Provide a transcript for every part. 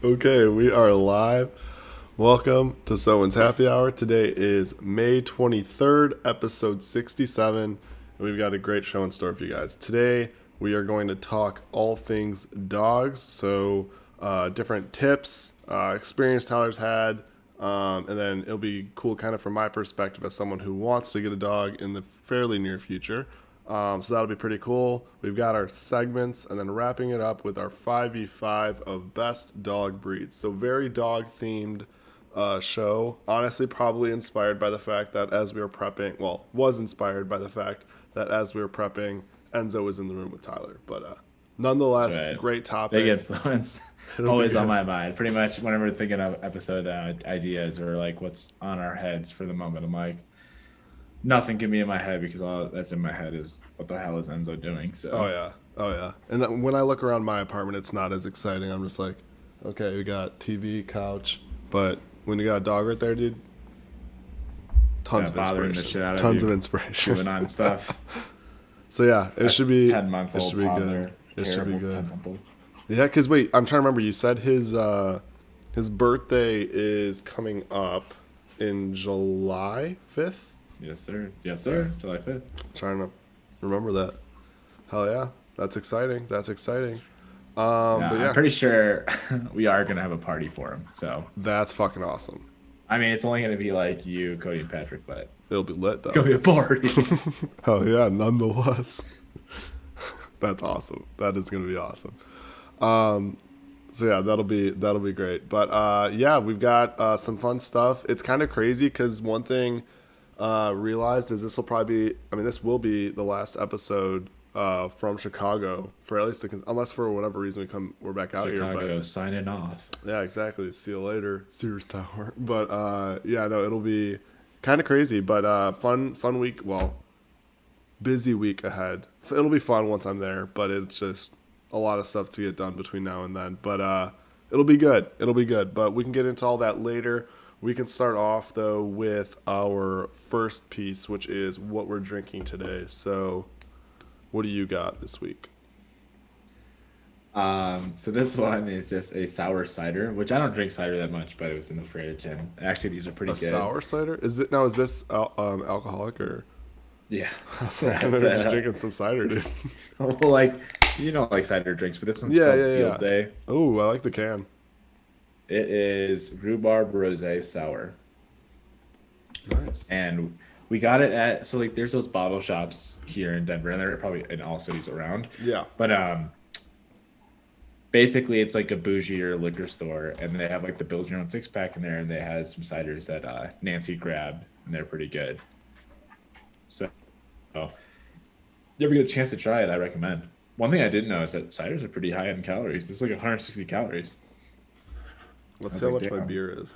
Okay, we are live. Welcome to Someone's Happy Hour. Today is May 23rd, episode 67, and we've got a great show in store for you guys. Today, we are going to talk all things dogs, so different tips, experience Tyler's had, and then it'll be cool kind of from my perspective as someone who wants to get a dog in the fairly near future. So that'll be pretty cool. We've got our segments and then wrapping it up with our 5v5 of best dog breeds. So very dog themed show. Honestly, probably inspired by the fact that as we were prepping, was inspired by the fact that as we were prepping, Enzo was in the room with Tyler. But nonetheless, right. Great topic. Big influence. Always on my mind. Pretty much whenever we're thinking of episode ideas or like what's on our heads for the moment, I'm like, nothing can be in my head because all that's in my head is what the hell is Enzo doing? So Oh yeah. And when I look around my apartment, it's not as exciting. I'm just like, okay, we got TV, couch, but when you got a dog right there, dude, tons of bothering inspiration. the shit out of Tons you, of inspiration. chewing on stuff. So yeah, it should be 10-month-old toddler. It should be good. 10-month-old. Yeah, because wait, I'm trying to remember. You said his birthday is coming up in July 5th. Yes, sir. Yes, sir. July 5th. Trying to remember that. Hell yeah, that's exciting. That's exciting. Yeah, But yeah, I'm pretty sure we are gonna have a party for him. So that's fucking awesome. I mean, it's only gonna be like you, Cody, and Patrick, but It'll be lit though. it's gonna be a party. Hell yeah, nonetheless. That's awesome. That is gonna be awesome. So yeah, that'll be great. But yeah, we've got some fun stuff. It's kind of crazy because one thing realized is this will be the last episode from Chicago for at least unless for whatever reason we're back out Chicago here. But signing off. yeah, exactly. See you later, Sears Tower. But yeah, no, it'll be kind of crazy, but fun week. Well, busy week ahead. It'll be fun once I'm there, but it's just a lot of stuff to get done between now and then. But it'll be good. It'll be good. But we can get into all that later. We can start off though with our first piece, which is what we're drinking today. So, what do you got this week? So this one is just a sour cider, which I don't drink cider that much, but it was in the fridge, and actually these are pretty A good. sour cider? Is it now? Is this alcoholic or? Yeah. I'm It's, just drinking some cider, dude. well, like you don't like cider drinks, but this one's Yeah, called yeah, Field yeah. Day. Oh, I like the can. It is rhubarb rosé sour, Nice. and we got it at there's those bottle shops here in Denver, and they're probably in all cities around. Yeah. But basically it's like a bougier liquor store, and they have like the build your own 6-pack in there, and they had some ciders that Nancy grabbed, and they're pretty good. So, if you ever get a chance to try it, I recommend. One thing I didn't know is that ciders are pretty high in calories. This is like 160 calories. Let's I see how was much like, my damn. beer is.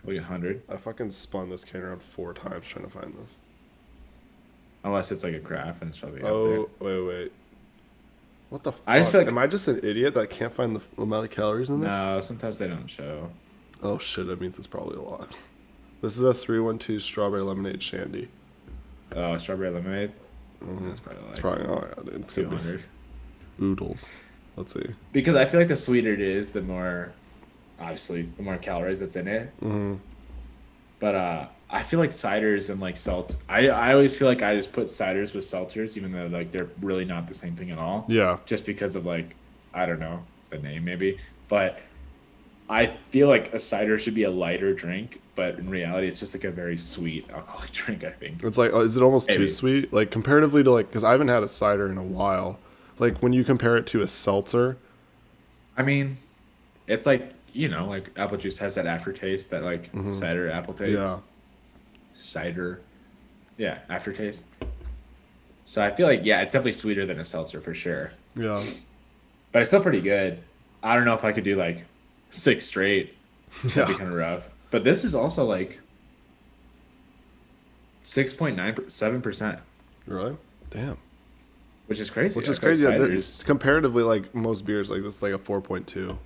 Like 100, I fucking spun this can around 4 times trying to find this. unless it's like a craft, and it's probably up Oh, wait. What the fuck? I just feel like- Am I just an idiot that can't find the amount of calories in there. this? No, sometimes they don't show. Oh shit, that means it's probably a lot. This is a 312 strawberry lemonade shandy. Oh, strawberry lemonade. That's probably like Probably, oh yeah, dude, it's gonna be 200. oodles. Let's see. Because I feel like the sweeter it is, the more, obviously, the more calories that's in it. Mm-hmm. But I feel like ciders and like salt. I always feel like I just put ciders with seltzers, even though like they're really not the same thing at all. Yeah. Just because of like, I don't know, the name maybe. But I feel like a cider should be a lighter drink, but in reality, it's just like a very sweet alcoholic drink, I think. It's like, is it almost too Maybe. sweet? Like comparatively to because I haven't had a cider in a while. Like when you compare it to a seltzer. I mean, it's like, like apple juice has that aftertaste, that like cider apple taste. Yeah. Cider. Yeah, aftertaste. So I feel like, yeah, it's definitely sweeter than a seltzer for sure. Yeah. But it's still pretty good. I don't know if I could do like 6 straight. That'd be Yeah. kind of rough. But this is also like 6.97%, Really? Damn. which is crazy. Which is I feel like crazy. ciders- It's comparatively, like most beers, like this, is like a 4.2. So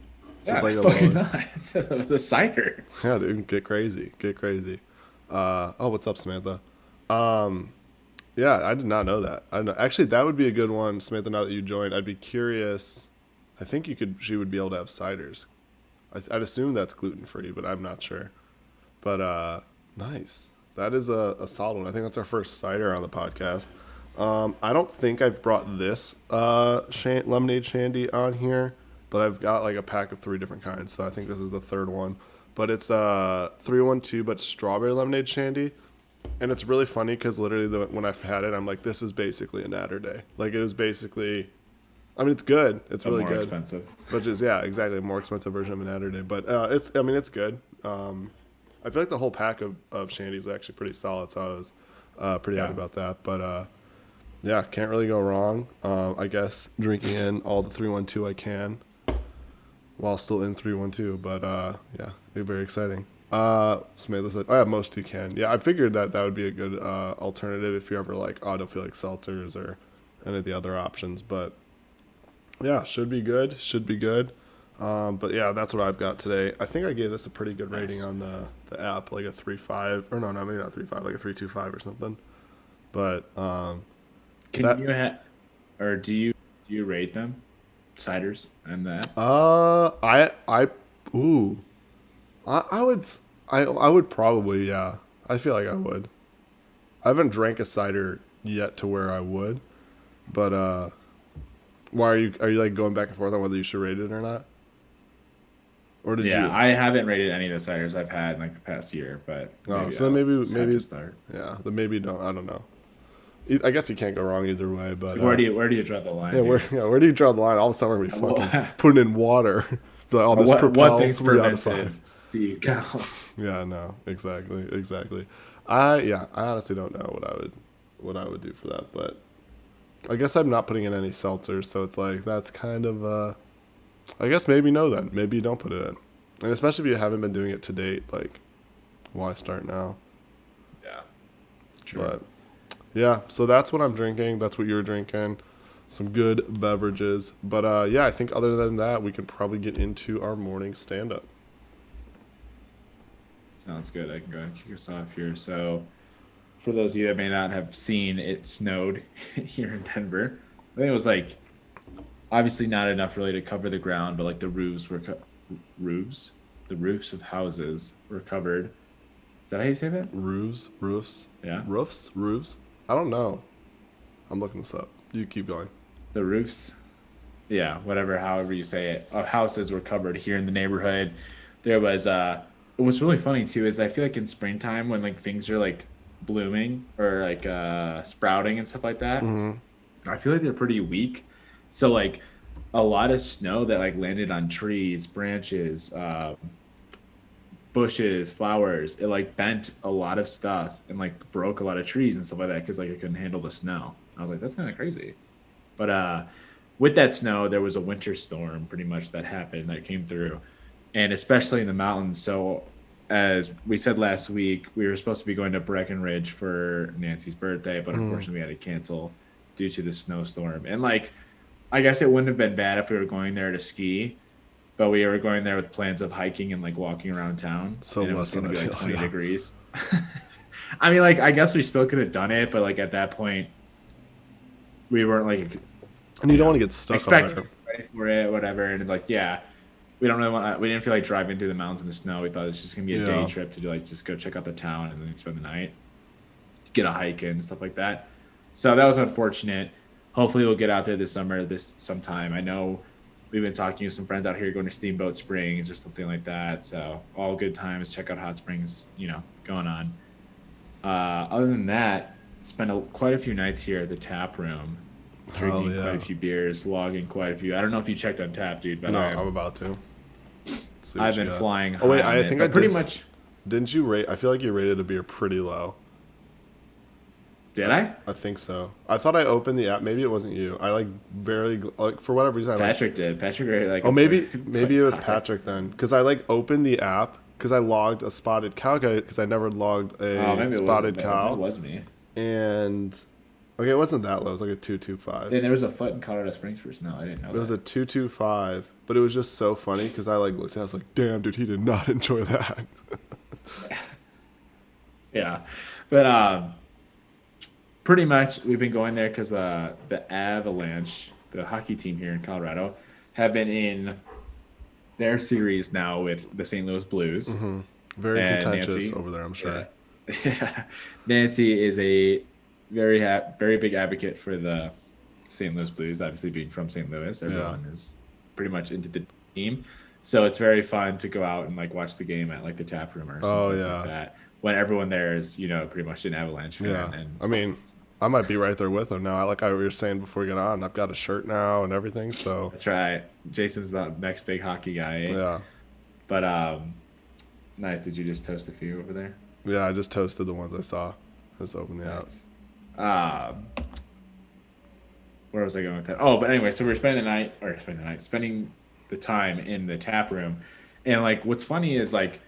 yeah, it's like it's a fucking lower. not. It's a cider. Yeah, dude, get crazy. Oh, what's up, Samantha? Yeah, I did not know that. I don't know. Actually, that would be a good one, Samantha. Now that you joined, I'd be curious I think she would be able to have ciders. I'd assume that's gluten free, but I'm not sure. But nice. That is a solid one. I think that's our first cider on the podcast. I don't think I've brought this lemonade shandy on here, but I've got like a pack of 3 different kinds, so I think this is the third one. But it's 312, but strawberry lemonade shandy, and it's really funny because literally when I've had it, I'm like, this is basically a Natter Day. Like it was basically, I mean, it's good. It's really more good. expensive. But just yeah, exactly, a more expensive version of a Natter Day. But it's good. I feel like the whole pack of shandies was actually pretty solid, so I was pretty happy about that. But yeah, can't really go wrong. I guess drinking in all the 312 I can while still in 312. But yeah, very exciting. Samantha said, "I have most you can." Yeah, I figured that would be a good alternative if you're ever like, oh, I don't feel like seltzers or any of the other options. But yeah, should be good. Should be good. But yeah, that's what I've got today. I think I gave this a pretty good rating on the app, like a 3.5, or no, maybe not 3.5, like a 3.25 or something. But do you rate them, ciders and that? Ooh, I would, I would probably, yeah. I feel like I would. I haven't drank a cider yet to where I would, but why are you like going back and forth on whether you should rate it or not? Or did you? I haven't rated any of the ciders I've had in like the past year, but so maybe to start. Yeah, then maybe don't. I don't know. I guess you can't go wrong either way. But where do you draw the line? Yeah, where do you draw the line? All of a sudden we're gonna be fucking putting in water. Be like, oh, this Propel 3 out of 5. Do you go? Yeah, no, exactly. I honestly don't know what I would do for that, but I guess I'm not putting in any seltzers, so it's like that's kind of I guess maybe no then. Maybe you don't put it in. And especially if you haven't been doing it to date, like why start now? Yeah. True. But yeah, so that's what I'm drinking. That's what you're drinking. Some good beverages. But yeah, I think other than that, we can probably get into our morning stand up. Sounds good. I can go ahead and kick us off here. So, for those of you that may not have seen, it snowed here in Denver. I think it was like obviously not enough really to cover the ground, but like the roofs were the roofs of houses were covered. Is that how you say that? Roofs. Yeah. Roofs. I don't know. I'm looking this up. You keep going. The roofs. Yeah, however you say it, of houses were covered here in the neighborhood. There was what's really funny too is I feel like in springtime when like things are like blooming or like sprouting and stuff like that, I feel like they're pretty weak. So like a lot of snow that like landed on trees, branches, bushes, flowers, it like bent a lot of stuff and like broke a lot of trees and stuff like that because like it couldn't handle the snow. I was like, that's kind of crazy. But with that snow, there was a winter storm pretty much that happened that came through, and especially in the mountains. So as we said last week, we were supposed to be going to Breckenridge for Nancy's birthday, but unfortunately we had to cancel due to the snowstorm. And like, I guess it wouldn't have been bad if we were going there to ski, but we were going there with plans of hiking and like walking around town. So and it was going to be like 20 degrees. I mean, like, I guess we still could have done it, but like at that point, we weren't like, and you don't want to get stuck expecting for it, whatever. And like, yeah, we don't really want. We didn't feel like driving through the mountains in the snow. We thought it was just gonna be a day trip to do like just go check out the town and then spend the night, get a hike in and stuff like that. So that was unfortunate. Hopefully, we'll get out there this summer, sometime. I know we've been talking to some friends out here going to Steamboat Springs or something like that. So all good times. Check out Hot Springs. Going on. Other than that, spent quite a few nights here at the tap room, drinking quite a few beers, logging quite a few. I don't know if you checked on tap, dude, but no, I'm about to. I've been flying. Oh wait, I think I pretty much. Didn't you rate? I feel like you rated a beer pretty low. Did I? I think so. I thought I opened the app. Maybe it wasn't you. I like barely like for whatever reason. Patrick did. Patrick rated like. Oh, maybe it was Patrick then, because I like opened the app because I logged a spotted cow because I never logged a spotted cow. It was me. And okay, it wasn't that low. It was like a 225. Then there was a foot in Colorado Springs for snow. I didn't know. It was a 225, but it was just so funny because I like looked at it, I was like, damn, dude, he did not enjoy that. Yeah, but pretty much we've been going there because the Avalanche, the hockey team here in Colorado, have been in their series now with the St. Louis Blues. Very And contentious Nancy, over there, I'm sure. yeah. Nancy is a very big advocate for the St. Louis Blues. Obviously, being from St. Louis, Yeah. everyone is pretty much into the team. So it's very fun to go out and like watch the game at like the tap room or Oh someplace like yeah. that when everyone there is, pretty much an Avalanche Yeah. fan. And I mean, I might be right there with them now. Like I were saying before we get on, I've got a shirt now and everything. So that's right. Jason's the next big hockey guy. Eh? yeah. But nice. Did you just toast a few over there? Yeah, I just toasted the ones I saw. Just opened the app. Nice. Where was I going with that? Oh, but anyway, so we were spending the time in the tap room, and like, what's funny is like,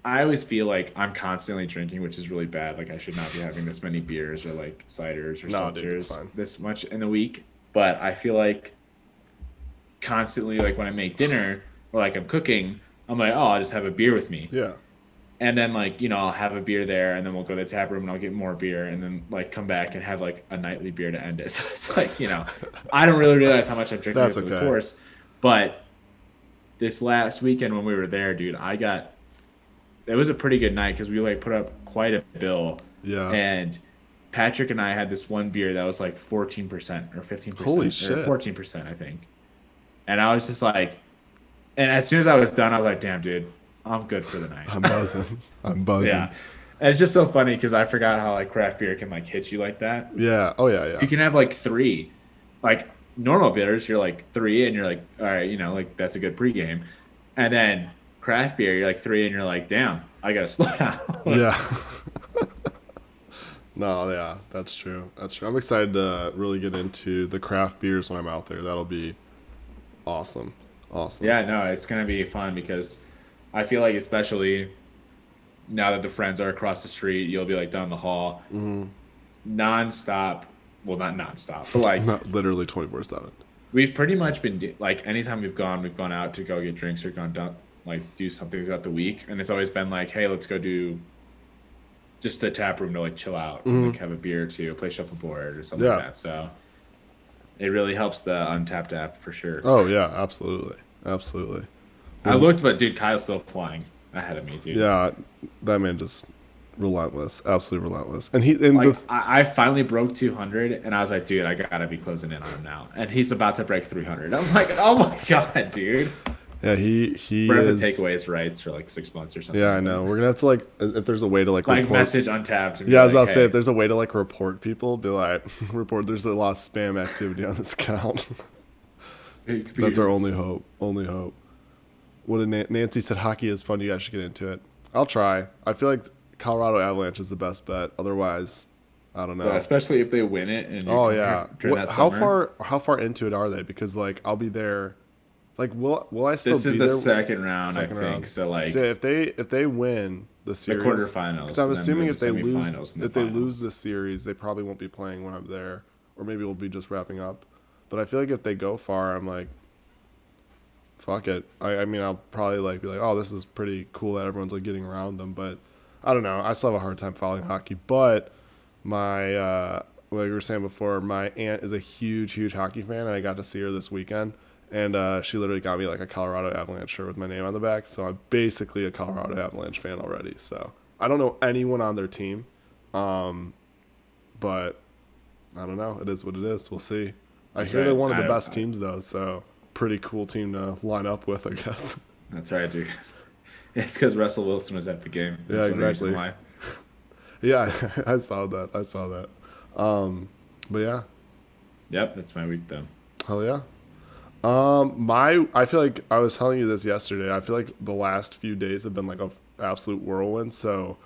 I always feel like I'm constantly drinking, which is really bad. Like, I should not be having this many beers or like ciders or No, dude, it's seltzers fine. this much in the week. But I feel like constantly, like when I make dinner or like I'm cooking, I'm like, oh, I'll just have a beer with me. Yeah. And then like, I'll have a beer there and then we'll go to the tap room and I'll get more beer and then like come back and have like a nightly beer to end it. So it's like, I don't really realize how much I'm drinking That's over the okay. course. But this last weekend when we were there, dude, it was a pretty good night because we like put up quite a bill. Yeah. And Patrick and I had this one beer that was like 14% or 15%. Holy or shit. 14%, I think. And I was just like, and as soon as I was done, I was like, damn, dude, I'm good for the night. I'm buzzing. I'm buzzing. Yeah. And it's just so funny because I forgot how like craft beer can like hit you like that. Yeah. Oh yeah, yeah. You can have like 3. Like normal beers, you're like 3 and you're like, all right, like that's a good pregame. And then craft beer, you're like 3 and you're like, damn, I gotta slow down. Yeah. No, yeah, that's true. That's true. I'm excited to really get into the craft beers when I'm out there. That'll be awesome. Awesome. Yeah, no, it's gonna be fun because I feel like especially now that the friends are across the street, you'll be like down the hall, nonstop. Well, not nonstop, but like Not literally 24/7. we've pretty much been like anytime we've gone out to go get drinks or gone down like do something throughout the week, and it's always been like, hey, let's go do just the tap room to like chill out, and, like have a beer or two, play shuffleboard or something Yeah. like that. So it really helps the Untapped app for sure. Oh yeah, absolutely. Absolutely. I looked, but dude, Kyle's still flying ahead of me, dude. Yeah, that man just relentless. Absolutely relentless. And and Like I finally broke 200, and I was like, dude, I gotta be closing in on him now. And he's about to break 300. I'm like, oh my god, dude. yeah, he We're gonna have is, to take away his rights for like 6 months or something. Yeah, I know. We're gonna have to like if there's a way to like Like report. message Untapped. And be Yeah, I was like, about to say hey, if there's a way to like report people, be like report there's a lot of spam activity on this account. That's our only hope. Only hope. What did Nancy said? Hockey is fun. You guys should get into it. I'll try. I feel like Colorado Avalanche is the best bet. Otherwise, I don't know. Yeah, especially if they win it. And Oh yeah. during that How summer. how far into it are they? Because like I'll be there. Like will I still This be is the there? second round, Second I think. round. So like So if they win the series, quarterfinals, because I'm and then assuming the if they lose semifinals and the if they finals. lose the series, they probably won't be playing when I'm there, or maybe we'll be just wrapping up. But I feel like if they go far, I'm like, fuck it. I mean, I'll probably like be like, oh, this is pretty cool that everyone's like getting around them. But I don't know. I still have a hard time following hockey. But my like we were saying before, my aunt is a huge hockey fan, and I got to see her this weekend. And she literally got me like a Colorado Avalanche shirt with my name on the back. So I'm basically a Colorado Avalanche fan already. So I don't know anyone on their team. But I don't know. It is what it is. We'll see. I hear right. they're one of the best teams though. So pretty cool team to line up with, I guess. That's right, dude. It's because Russell Wilson was at the game. Yeah, That's the exactly. reason why. Yeah, I saw that. But yeah. Yep, that's my week though. Hell yeah. I feel like I was telling you this yesterday. I feel like the last few days have been like a absolute whirlwind. So,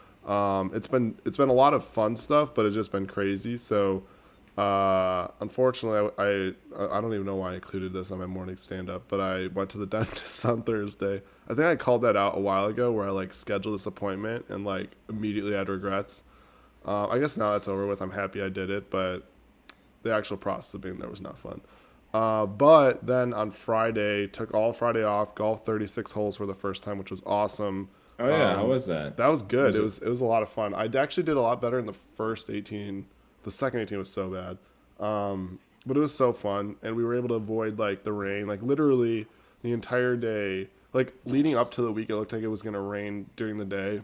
it's been a lot of fun stuff, but it's just been crazy. So, unfortunately, I don't even know why I included this on my morning stand up, but I went to the dentist on Thursday. I think I called that out a while ago where I like scheduled this appointment and like immediately had regrets. I guess now that's over with. I'm happy I did it, but the actual process of being there was not fun. But then on Friday, took all Friday off, golfed 36 holes for the first time, which was awesome. Oh yeah, how was that? That was good. Was It was a lot of fun. I actually did a lot better in the first 18. The second 18 was so bad. but it was so fun, and we were able to avoid like the rain, like literally the entire day. Like leading up to the week, it looked like it was gonna rain during the day.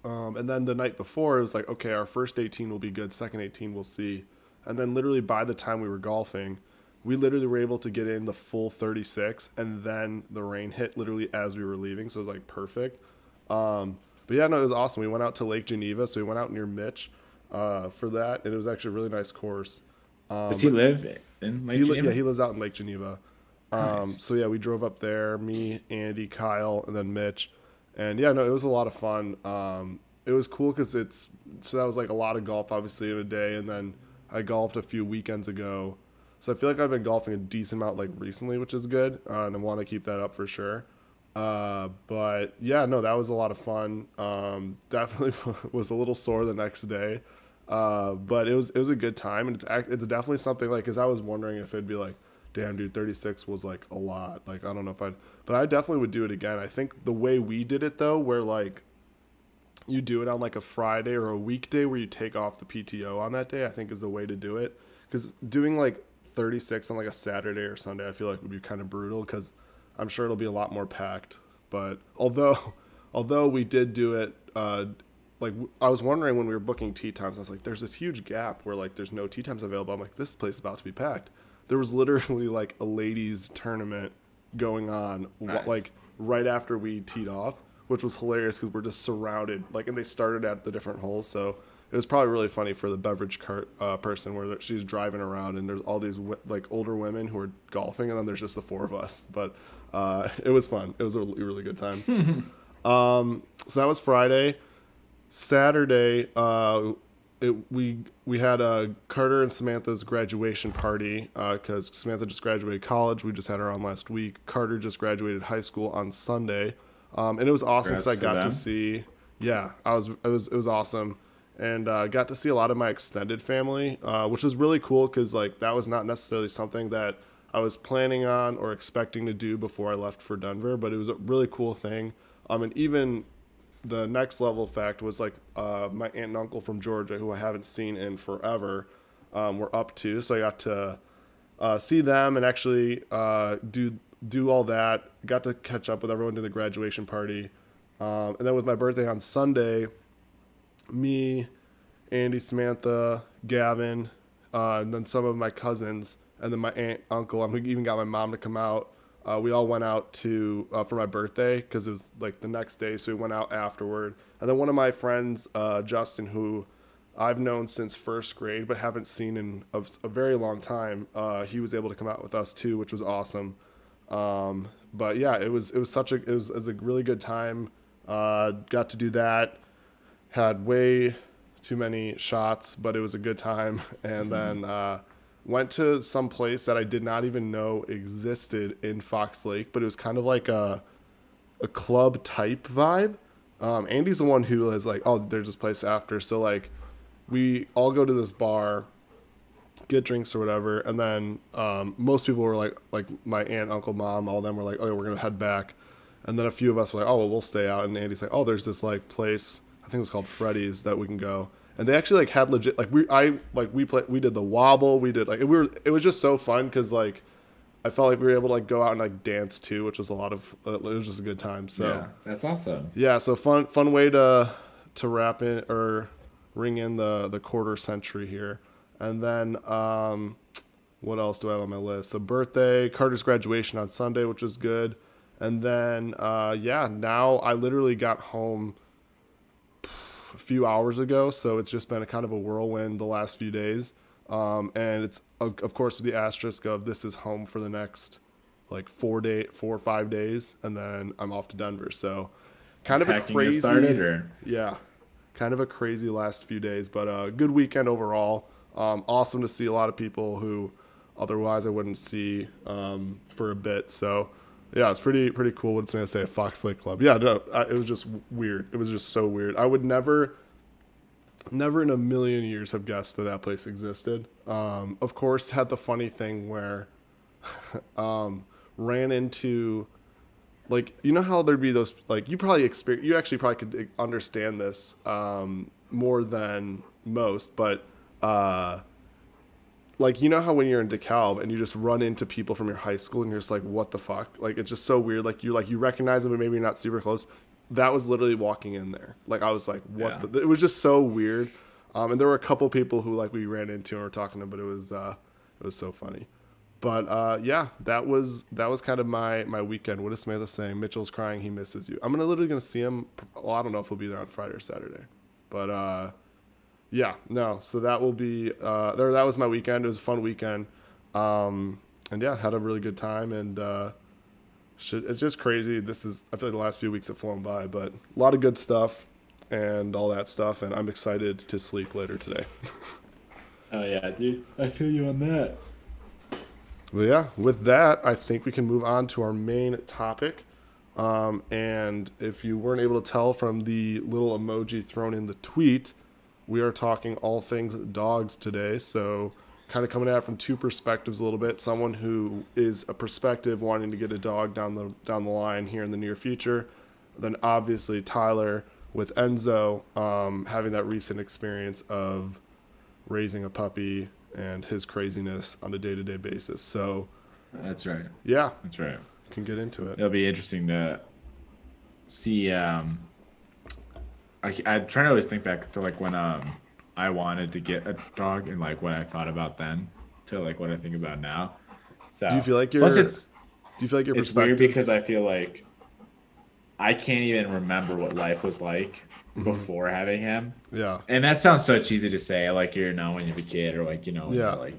And then the night before, it was like, okay, our first 18 will be good, second 18 we'll see. And then literally by the time we were golfing, we literally were able to get in the full 36, and then the rain hit literally as we were leaving, so it was like perfect. But yeah, no, it was awesome. We went out to Lake Geneva, so we went out near Mitch for that, and it was actually a really nice course. Does he live in Lake Yeah, Geneva? he lives out in Lake Geneva. Nice. So yeah, we drove up there, me, Andy, Kyle, and then Mitch, and yeah, no, it was a lot of fun. It was cool because so that was like a lot of golf obviously in a day, and then I golfed a few weekends ago, so I feel like I've been golfing a decent amount like recently, which is good, and I want to keep that up for sure. But yeah, no, that was a lot of fun. Definitely was a little sore the next day, but it was a good time, and it's definitely something like, because I was wondering if it'd be like, damn dude, 36 was like a lot. Like I don't know if I'd, but I definitely would do it again. I think the way we did it though, where like you do it on like a Friday or a weekday where you take off the PTO on that day, I think is the way to do it. Because doing like 36 on like a Saturday or Sunday, I feel like would be kind of brutal because I'm sure it'll be a lot more packed. But although we did do it, I was wondering when we were booking tee times, I was like, there's this huge gap where like there's no tee times available. I'm like, this place is about to be packed. There was literally like a ladies tournament going on Nice. like right after we teed off, which was hilarious because we're just surrounded like, and they started at the different holes, so it was probably really funny for the beverage cart person where she's driving around and there's all these like older women who are golfing, and then there's just the four of us. But it was fun. It was a really, really good time. So that was Friday. Saturday, we had Carter and Samantha's graduation party because Samantha just graduated college. We just had her on last week. Carter just graduated high school on Sunday, and it was awesome because I Congrats to got to them. see. Yeah, it was awesome, and got to see a lot of my extended family, which was really cool because like that was not necessarily something that I was planning on or expecting to do before I left for Denver, but it was a really cool thing. And even the next level fact was like my aunt and uncle from Georgia, who I haven't seen in forever, were up to. So I got to see them and actually do all that. Got to catch up with everyone to the graduation party, and then with my birthday on Sunday, me, Andy, Samantha, Gavin, and then some of my cousins, and then my aunt, uncle. I even got my mom to come out. We all went out to for my birthday because it was like the next day, so we went out afterward. And then one of my friends, Justin, who I've known since first grade but haven't seen in a very long time, he was able to come out with us too, which was awesome. But yeah, it was a really good time. Got to do that. Had way too many shots, but it was a good time. And then went to some place that I did not even know existed in Fox Lake, but it was kind of like a club type vibe. Andy's the one who is like, oh, there's this place after. So like, we all go to this bar, get drinks or whatever, and then most people were like my aunt, uncle, mom, all of them were like, oh, we're gonna head back. And then a few of us were like, oh, well, we'll stay out. And Andy's like, oh, there's this like place, I think it was called Freddy's, that we can go. And they actually like had legit we did the wobble, we did like it was just so fun because like I felt like we were able to like go out and like dance too, which was a lot of it was just a good time. So Yeah, that's awesome. yeah, so fun way to wrap in or ring in the quarter century here. And then what else do I have on my list? So birthday, Carter's graduation on Sunday, which was good. And then yeah, now I literally got home a few hours ago, so it's just been a kind of a whirlwind the last few days. And it's of course with the asterisk of this is home for the next like 4 or 5 days, and then I'm off to Denver. So kind of a Packing has crazy, started, or yeah, kind of a crazy last few days, but a good weekend overall. Awesome to see a lot of people who otherwise I wouldn't see for a bit. So yeah, it's pretty cool. What's going to say a Fox Lake Club? Yeah, no, it was just weird. It was just so weird. I would never in a million years have guessed that that place existed. Of course, had the funny thing where ran into like, you know how there'd be those like you actually probably could understand this more than most, but like, you know how when you're in DeKalb and you just run into people from your high school and you're just like, what the fuck? Like, it's just so weird. Like you recognize them, but maybe you're not super close. That was literally walking in there. Like, I was like, what? Yeah. It was just so weird. And there were a couple people who like we ran into and were talking to, but it was so funny. But yeah, that was kind of my weekend. What is Samantha saying? Mitchell's crying. He misses you. I'm literally gonna see him. Well, I don't know if he'll be there on Friday or Saturday, but yeah, no. So that will be there. That was my weekend. It was a fun weekend, and yeah, had a really good time. And it's just crazy. I feel like the last few weeks have flown by, but a lot of good stuff and all that stuff. And I'm excited to sleep later today. Oh yeah, dude. I feel you on that. Well, yeah, with that, I think we can move on to our main topic. And if you weren't able to tell from the little emoji thrown in the tweet, we are talking all things dogs today. So kind of coming at it from two perspectives a little bit. Someone who is a perspective wanting to get a dog down the line here in the near future. Then obviously Tyler with Enzo, having that recent experience of raising a puppy and his craziness on a day-to-day basis. So That's right. yeah, That's right. can get into it. It'll be interesting to see. I try to always think back to like when I wanted to get a dog and like what I thought about then to like what I think about now. So Do you feel like your plus it's perspective? weird because I feel like I can't even remember what life was like before having him. Yeah, And that sounds so cheesy to say, like when you have a kid or like when Yeah. you're like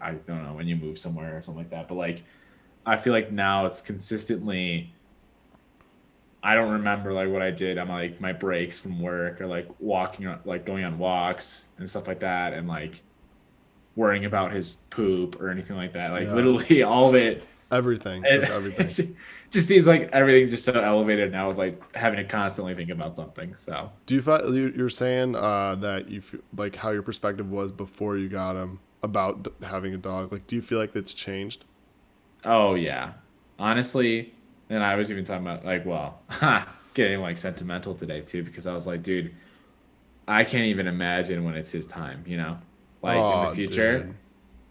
I don't know, when you move somewhere or something like that. But like I feel like now it's consistently I don't remember like what I did on like my breaks from work or like walking or like going on walks and stuff like that and like worrying about his poop or anything like that. Like Yeah. literally all of it. everything. It Just everything. just seems like everything's just so elevated now with like having to constantly think about something. So Do you feel you're saying that you feel, like how your perspective was before you got him about having a dog? Like, do you feel like it's changed? oh yeah. Honestly, and I was even talking about like, well, getting like sentimental today too, because I was like, dude, I can't even imagine when it's his time, like in Aw, the future. dude.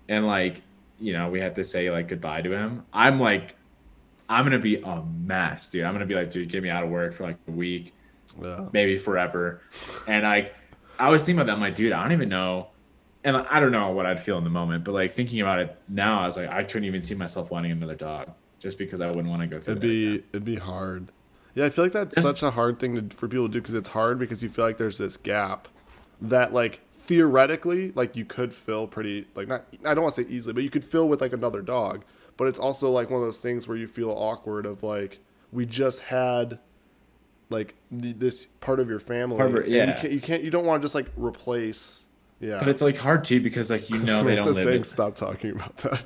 And like, we have to say like goodbye to him. I'm like, I'm gonna be a mess, dude. I'm gonna be like, dude, get me out of work for like a week, Yeah. maybe forever. And I was thinking about that. I'm like, dude, I don't even know. And I don't know what I'd feel in the moment, but like thinking about it now, I was like, I couldn't even see myself wanting another dog just because I wouldn't want to go through that again. It'd be hard. Yeah, I feel like that's such a hard thing for people to do because it's hard because you feel like there's this gap that like theoretically like you could fill pretty like not I don't want to say easily, but you could fill with like another dog. But it's also like one of those things where you feel awkward of like we just had like this part of your family. Part of it, yeah. And you don't want to just like replace. Yeah. But it's like hard too because like they don't Samantha's live saying in. stop talking about that.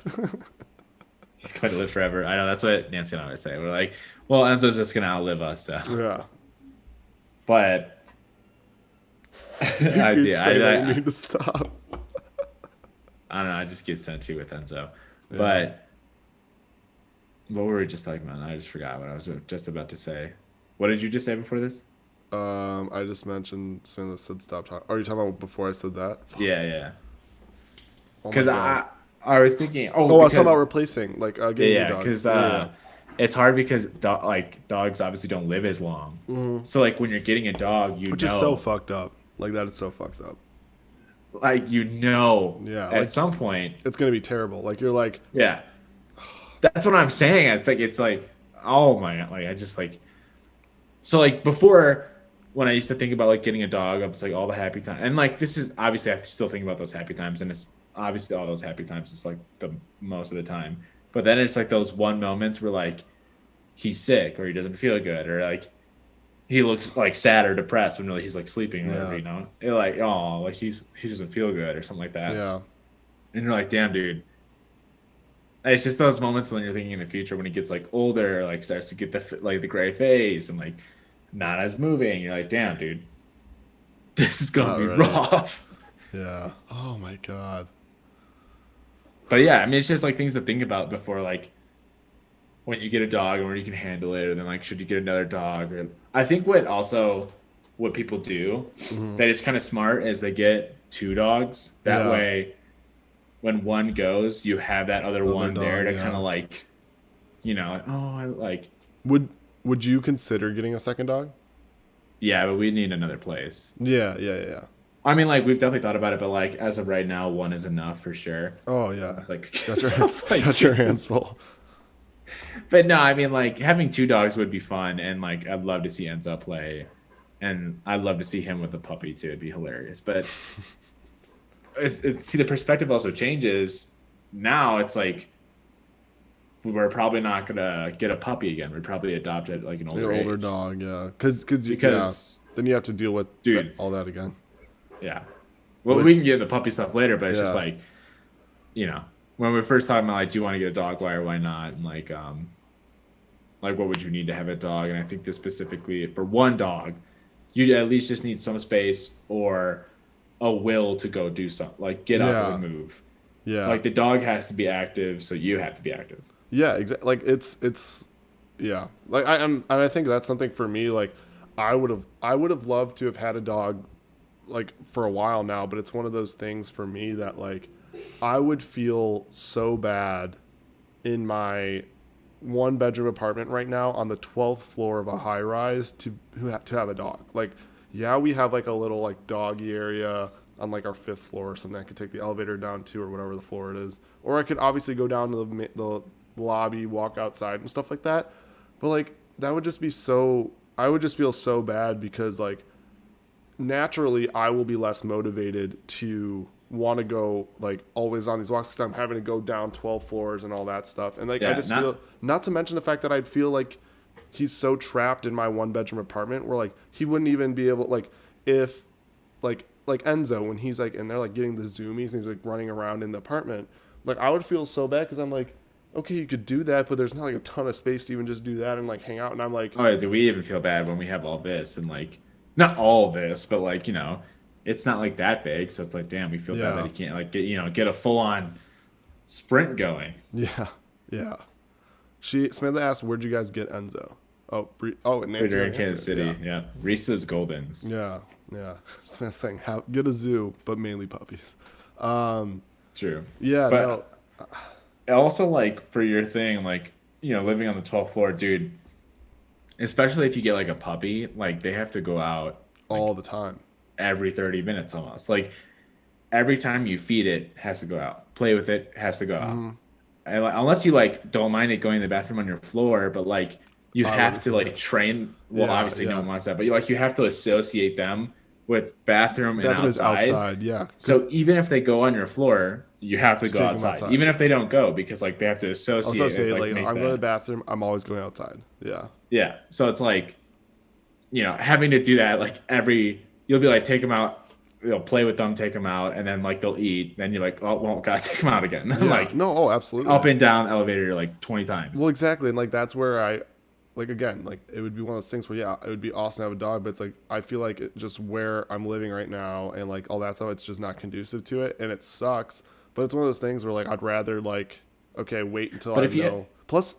He's going to live forever. I know that's what Nancy and I would say. We're like, well, Enzo's just gonna outlive us. So, Yeah. but You I keep do. saying that I you need to stop. don't know. I just get sent to with Enzo. But what were we just talking about? I just forgot what I was just about to say. What did you just say before this? I just mentioned something that said stop talking. Are you talking about before I said that? Yeah, yeah. Oh my Because God. I was thinking. Oh, I was because, talking about replacing, like getting yeah, a dog. because Yeah. it's hard because dogs obviously don't live as long. So like when you're getting a dog, Which is so fucked up. Like that is so fucked up. like Yeah, at like- some point. It's gonna be terrible. Like you're like, Yeah. That's what I'm saying. It's like oh my god, like I just like so like before when I used to think about like getting a dog, I was like all the happy times. And like this is obviously I still think about those happy times and it's obviously all those happy times is like the most of the time. But then it's like those one moments where like he's sick or he doesn't feel good or like he looks like sad or depressed when really he's like sleeping or whatever, Yeah. You're like, oh, like he doesn't feel good or something like that. yeah, And you're like, damn, dude. It's just those moments when you're thinking in the future when he gets like older, like starts to get the gray face and like not as moving. You're like, damn, dude, this is gonna Not be ready. rough. yeah. Oh my God. But yeah, I mean, it's just like things to think about before like when you get a dog and where you can handle it, or then like should you get another dog? Or I think what people do that is kind of smart is they get two dogs. That Yeah. way when one goes, you have that other Other one there dog, to kind yeah. of like, like, oh, I like, Would would you consider getting a second dog? yeah, but we need another place. Yeah, yeah, yeah, yeah. I mean, like, we've definitely thought about it, but like, as of right now, one is enough for sure. Oh yeah. Sounds like, Got your sounds like got your two. hands full. But no, I mean, like, having two dogs would be fun. And like, I'd love to see Enzo play. And I'd love to see him with a puppy too. It'd be hilarious. But see, the perspective also changes. Now it's like, we're probably not gonna get a puppy again. We'd probably adopt it like an An older older age dog, yeah. Cause yeah. because, Then you have to deal with dude, all that again. yeah. Well, Would we can get the puppy stuff later, but it's just yeah. like, when we first talking about like, do you want to get a dog? Why or why not? And like what would you need to have a dog? And I think this specifically for one dog, you at least just need some space or a will to go do something, like get up Yeah. and move. Yeah. Like the dog has to be active, so you have to be active. Yeah, exactly. Like it's yeah. Like and I think that's something for me. Like I would have loved to have had a dog like for a while now, but it's one of those things for me that like I would feel so bad in my one bedroom apartment right now on the 12th floor of a high rise to have a dog. Like yeah, we have like a little like doggy area on like our fifth floor or something. I could take the elevator down to or whatever the floor it is, or I could obviously go down to the lobby, walk outside and stuff like that. But like that would just be so. I would just feel so bad because like naturally I will be less motivated to want to go like always on these walks because I'm having to go down 12 floors and all that stuff. And like I Yeah, just feel, not not to mention the fact that I'd feel like he's so trapped in my one bedroom apartment where like he wouldn't even be able like if like Enzo when he's like and they're like getting the zoomies and he's like running around in the apartment, like I would feel so bad because I'm like, okay, you could do that, but there's not like a ton of space to even just do that and like hang out. And I'm like, Oh, yeah, do we even feel bad when we have all this and like not all this, but like it's not like that big, so it's like damn, we feel bad that yeah, he can't like get a full on sprint going. yeah, yeah. Samantha asked, "Where'd you guys get Enzo?" Oh, and Nancy They're in already Kansas answered it. City, yeah. Reese's Goldens, Yeah, yeah. Samantha's saying, get a zoo, but mainly puppies." Um, true. yeah, no, But also like for your thing, like living on the 12th floor, dude. Especially if you get like a puppy, like they have to go out all like the time. every 30 minutes almost. Like every time you feed it has to go out, play with it has to go out. Hmm. And like, unless you like don't mind it going to the bathroom on your floor, but like you I have wouldn't to feel like bad. train. Well, Yeah, obviously no yeah. one wants that, but you have to associate them with bathroom and Bathroom is outside. outside. Yeah, because So even if they go on your floor, you have to just go take them outside. outside. Even if they don't go, because like they have to I'll also associate say and like like make I'm going to the that. bathroom. I'm always going outside. Yeah, Yeah. So it's like having to do that like you'll be like take them out, play with them, take them out, and then like they'll eat. Then you're like, oh well, gotta take them out again. yeah. Like No, oh, up absolutely. and down elevator like 20 times. Well, exactly, and like that's where I, like again, like it would be one of those things where yeah, it would be awesome to have a dog, but it's like I feel like it just where I'm living right now and like all that stuff, it's just not conducive to it, and it sucks. But it's one of those things where like I'd rather like okay, wait until But I if you know. Plus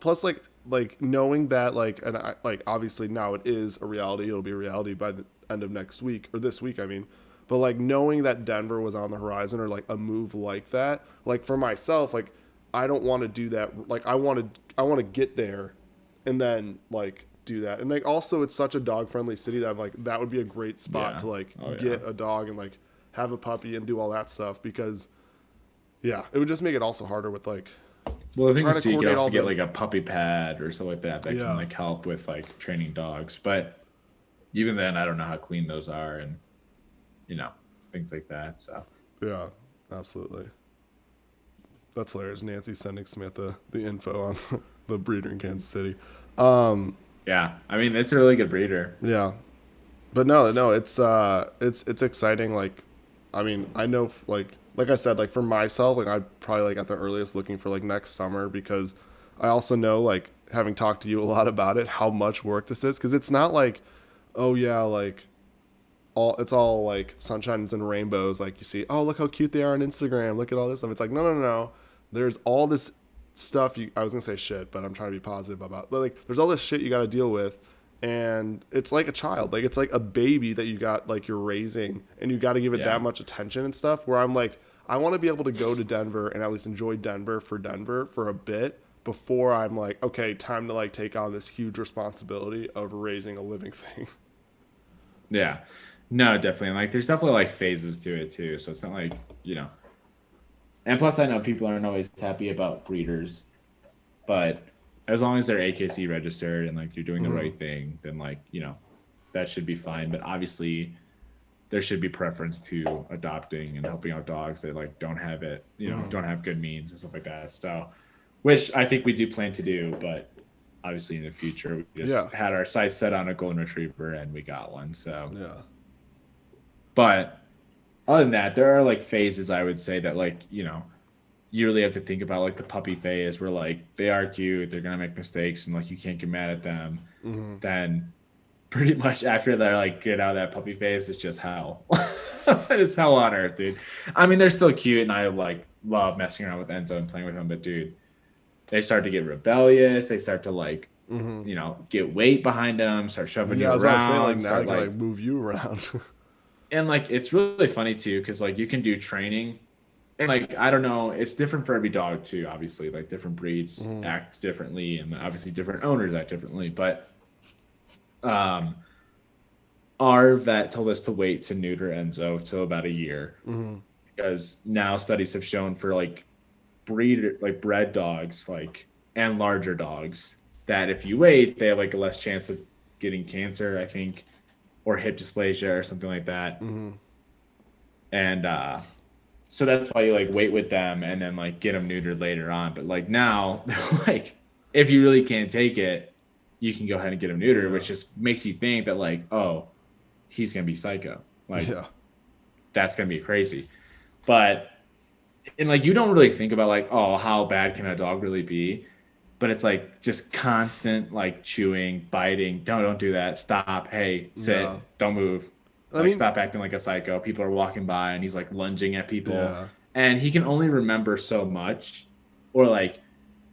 like knowing that like and I like obviously now it is a reality. It'll be a reality by the end of next week or this week. I mean. But like knowing that Denver was on the horizon or like a move like that, like for myself, like I don't want to do that. Like I want to get there and then like do that. And like also it's such a dog friendly city that I'm like that would be a great spot yeah. to like Oh yeah. get a dog and like have a puppy and do all that stuff because yeah, it would just make it also harder with like Well, the thing trying is to too, you can coordinate also all get the like a puppy pad or something like that that can yeah. like help with like training dogs. But even then, I don't know how clean those are and you know things like that. So Yeah, absolutely. That's hilarious. Nancy sending Smith the info on the breeder in Kansas City. Um yeah, I mean it's a really good breeder. yeah. But no, it's exciting. Like, I mean, I know like I said, like for myself, like I'd probably like at the earliest looking for like next summer because I also know like having talked to you a lot about it, how much work this is because it's not like, oh yeah, like it's all like sunshines and rainbows. Like you see, oh look how cute they are on Instagram. Look at all this stuff. It's like no. There's all this stuff. I was gonna say shit, but I'm trying to be positive about. But like, there's all this shit you got to deal with, and it's like a child. Like it's like a baby that you got like you're raising, and you got to give it Yeah, that much attention and stuff. Where I'm like, I want to be able to go to Denver and at least enjoy Denver for a bit before I'm like, okay, time to like take on this huge responsibility of raising a living thing. Yeah. No, definitely. And like there's definitely like phases to it too. So it's not like, you know. And plus I know people aren't always happy about breeders, but as long as they're AKC registered and like you're doing the right thing, then like, you know, that should be fine. But obviously there should be preference to adopting and helping out dogs that like don't have it, you know, don't have good means and stuff like that. So which I think we do plan to do, but obviously in the future we just had our sights set on a golden retriever and we got one. So Yeah. but other than that, there are like phases I would say that like, you know, you really have to think about like the puppy phase where like they are cute, they're gonna make mistakes and like you can't get mad at them. Then pretty much after they're like get out of that puppy phase, it's just hell. It's hell on earth, dude. I mean, they're still cute and I like love messing around with Enzo and playing with him, but dude, they start to get rebellious. They start to like, you know, get weight behind them, start shoving you I was around. about to say, like, now start, I can like move you around. and like it's really funny too, because like you can do training, and like I don't know, it's different for every dog too. Obviously, like different breeds act differently, and obviously different owners act differently. But our vet told us to wait to neuter Enzo till about a year, because now studies have shown for like bred dogs like and larger dogs that if you wait, they have like a less chance of getting cancer, I think, or hip dysplasia or something like that. And so that's why you like wait with them and then like get them neutered later on. But like now, like if you really can't take it, you can go ahead and get them neutered, which just makes you think that like, oh, he's gonna be psycho. Like that's gonna be crazy. But and like you don't really think about like, oh, how bad can a dog really be? But it's like just constant like chewing, biting. Don't do that. Stop. Hey, sit. Don't move. Like stop acting like a psycho. People are walking by and he's like lunging at people. And he can only remember so much or like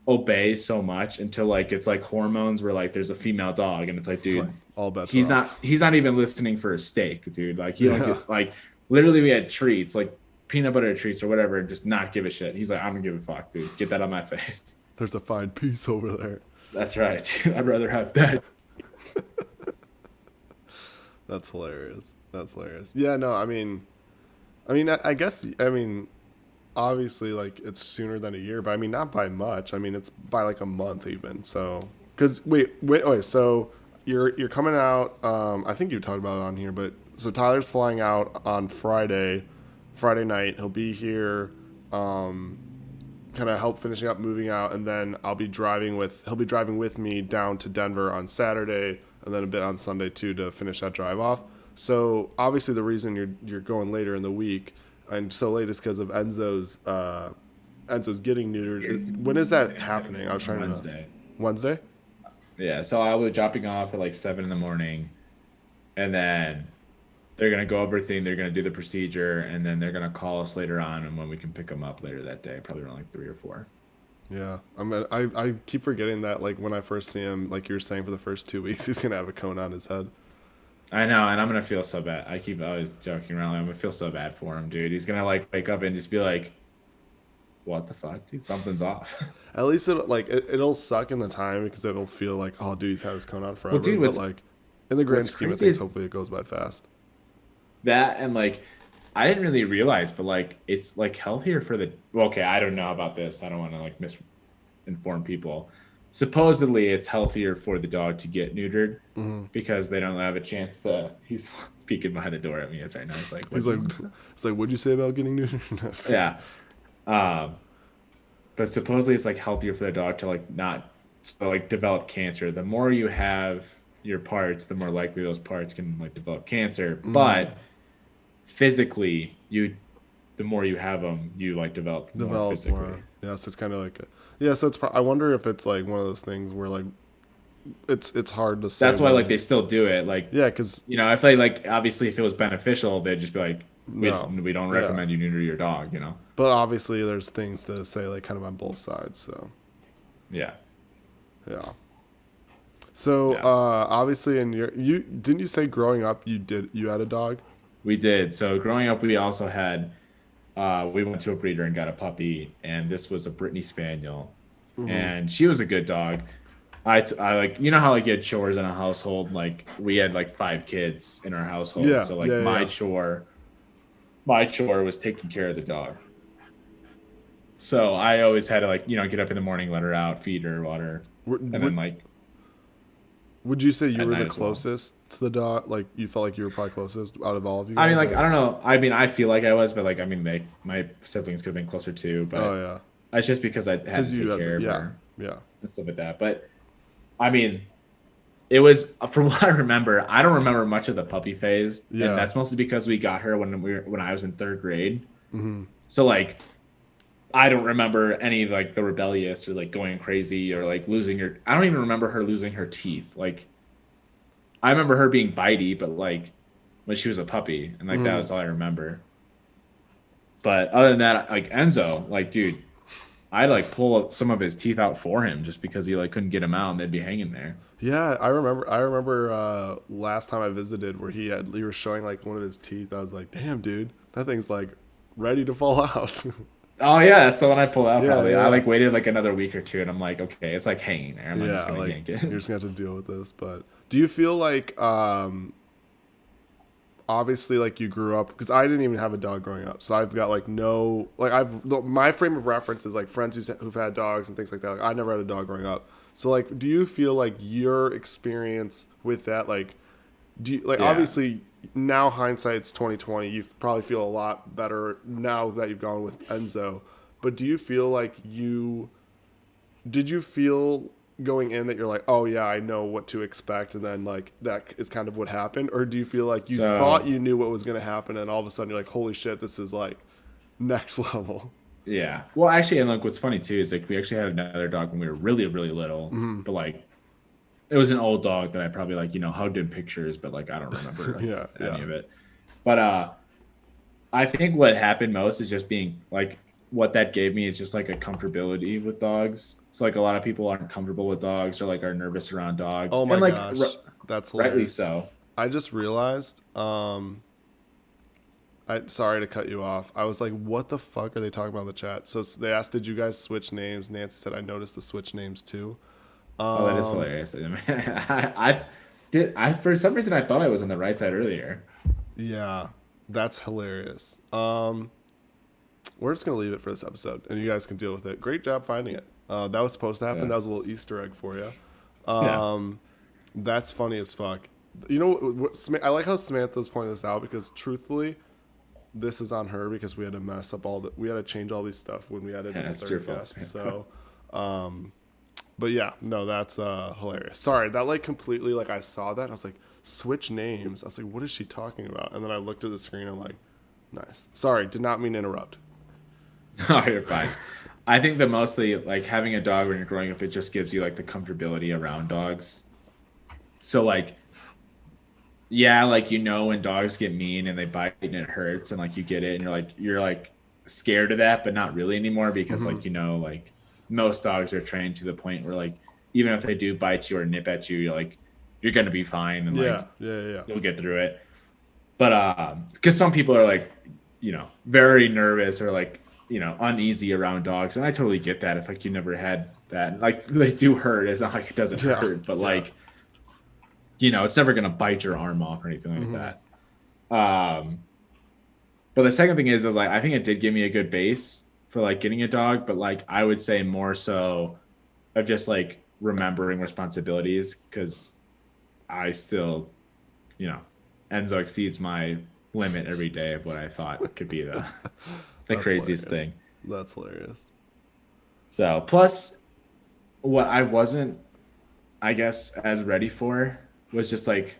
obey so much until like it's like hormones where like there's a female dog and it's like, dude, It's like, all bets he's are off. not even listening for a steak, dude. Like he like literally we had treats, like peanut butter treats or whatever, and just not give a shit. He's like, I don't give a fuck, dude. Get that on my face. There's a fine piece over there. That's right. I'd rather have that. That's hilarious. That's hilarious. Yeah, no, I mean, I guess, I mean, obviously, like, it's sooner than a year, but I mean, not by much. I mean, it's by like a month even. So, because wait, so you're coming out. I think you talked about it on here, but so Tyler's flying out on Friday night. He'll be here. Kind of help finishing up moving out, and then he'll be driving with me down to Denver on Saturday and then a bit on Sunday too to finish that drive off. So obviously the reason you're going later in the week and so late is because of Enzo's getting neutered. When is that happening? I was trying Wednesday. Wednesday? Yeah, so I was dropping off at like 7 a.m, and then they're gonna go over everything. They're gonna do the procedure, and then they're gonna call us later on, and when we can pick them up later that day, probably around like 3 or 4. Yeah, I keep forgetting that. Like when I first see him, like you were saying, for the first 2 weeks, he's gonna have a cone on his head. I know, and I'm gonna feel so bad. I keep always joking around. Like, I'm gonna feel so bad for him, dude. He's gonna like wake up and just be like, "What the fuck, dude? Something's off." At least it'll suck in the time because it'll feel like, oh, dude, he's had his cone on forever. Well, dude, but like in the grand scheme of things, is hopefully it goes by fast. that and like I didn't really realize, but like it's like healthier for the. Well, okay, I don't know about this. I don't want to like misinform people. Supposedly, it's healthier for the dog to get neutered because they don't have a chance to. He's peeking behind the door at me. It's right now. It's like, What'd you say about getting neutered? Yeah. But supposedly it's like healthier for the dog to like not like develop cancer. The more you have your parts, the more likely those parts can like develop cancer. But physically, the more you have them, you like develop more physically. More. Yeah, so it's kind of like so it's. I wonder if it's like one of those things where like it's hard to say. That's why like they still do it. Like because if they like obviously if it was beneficial, they'd just be like, we don't recommend you neuter your dog. But obviously, there's things to say like kind of on both sides. So yeah. So obviously, you didn't you say growing up you had a dog? We did. So growing up, we also had we went to a breeder and got a puppy, and this was a Brittany Spaniel, Hmm. and she was a good dog. I like, you know how like you had chores in a household, like we had like 5 kids in our household, Yeah, so like yeah, yeah. my chore was taking care of the dog. So I always had to like, get up in the morning, let her out, feed her, water, and then Would like would you say you at were night the as well. closest to the dog? Like you felt like you were probably closest out of all of you I mean, guys, like, I or don't know. I mean, I feel like I was, but like, I mean, my siblings could have been closer too, oh but yeah, it's just because I had to because you take had care of yeah, her yeah, and stuff like that. But I mean, it was from what I remember. I don't remember much of the puppy phase, and yeah. that's mostly because we got her when I was in third grade. Hmm. So like, I don't remember any of like the rebellious or like going crazy or like losing her. I don't even remember her losing her teeth. Like, I remember her being bitey, but like when she was a puppy, and like that Hmm. was all I remember. But other than that, like Enzo, like dude, I'd like pull some of his teeth out for him just because he like couldn't get them out and they'd be hanging there. Yeah, I remember. I remember last time I visited where he was showing like one of his teeth. I was like, damn, dude, that thing's like ready to fall out. Oh yeah, that's the one I pulled out Yeah, probably. yeah, I yeah. like waited like another week or two and I'm like, okay, it's like hanging there. I'm not just Yeah, gonna like yank it. you're just gonna have to deal with this. But do you feel like obviously like you grew up because I didn't even have a dog growing up, so I've got like no like my frame of reference is like friends who've had dogs and things like that. Like I never had a dog growing up, so like do you feel like your experience with that like do you like Yeah. obviously now hindsight's 2020 you probably feel a lot better now that you've gone with Enzo, but do you feel like you did you feel going in that you're like, oh yeah, I know what to expect, and then like that is kind of what happened, or do you feel like you thought So you knew what was going to happen, and all of a sudden you're like, holy shit, this is like next level? yeah. Well actually, and like what's funny too is like we actually had another dog when we were really, really little, Hmm. but like it was an old dog that I probably like, hugged in pictures, but like I don't remember like Yeah, any yeah, of it. But I think what happened most is just being like what that gave me is just like a comfortability with dogs. So like a lot of people aren't comfortable with dogs or like are nervous around dogs, oh and my like gosh, that's rightly hilarious. so. I just realized I sorry to cut you off. I was like, what the fuck are they talking about in the chat? So they asked, did you guys switch names? Nancy said, I noticed the switch names too. Oh, that is um hilarious. I did. I for some reason I thought I was on the right side earlier. yeah, that's hilarious. We're just gonna leave it for this episode, and you guys can deal with it. Great job finding it. That was supposed to happen. Yeah. That was a little Easter egg for you. Yeah. Um, that's funny as fuck. You know I like how Samantha's pointing this out because truthfully, this is on her because we had to mess up we had to change all these stuff when we added Yeah, in a it's your third fault, guest. Samantha. So, but yeah, no, that's hilarious. Sorry, that like completely like I saw that and I was like, switch names. I was like, what is she talking about? And then I looked at the screen. I'm like, nice. Sorry, did not mean to interrupt. Oh, you're fine. I think that mostly like having a dog when you're growing up, it just gives you like the comfortability around dogs. So like yeah, like when dogs get mean and they bite and it hurts and like you get it and you're like scared of that, but not really anymore because Hmm. like like most dogs are trained to the point where like even if they do bite you or nip at you, you're gonna be fine and Yeah, like yeah, yeah. you'll get through it. But because some people are like, very nervous or like, uneasy around dogs, and I totally get that if like you never had that. Like they do hurt. It's not like it doesn't Yeah, hurt, but yeah. like it's never gonna bite your arm off or anything like Hmm. that. Um, but the second thing is like I think it did give me a good base for like getting a dog, but like I would say more so of just like remembering responsibilities because I still, you know, Enzo exceeds my limit every day of what I thought could be the That's craziest hilarious. thing. That's hilarious. So plus what I wasn't, I guess, as ready for was just like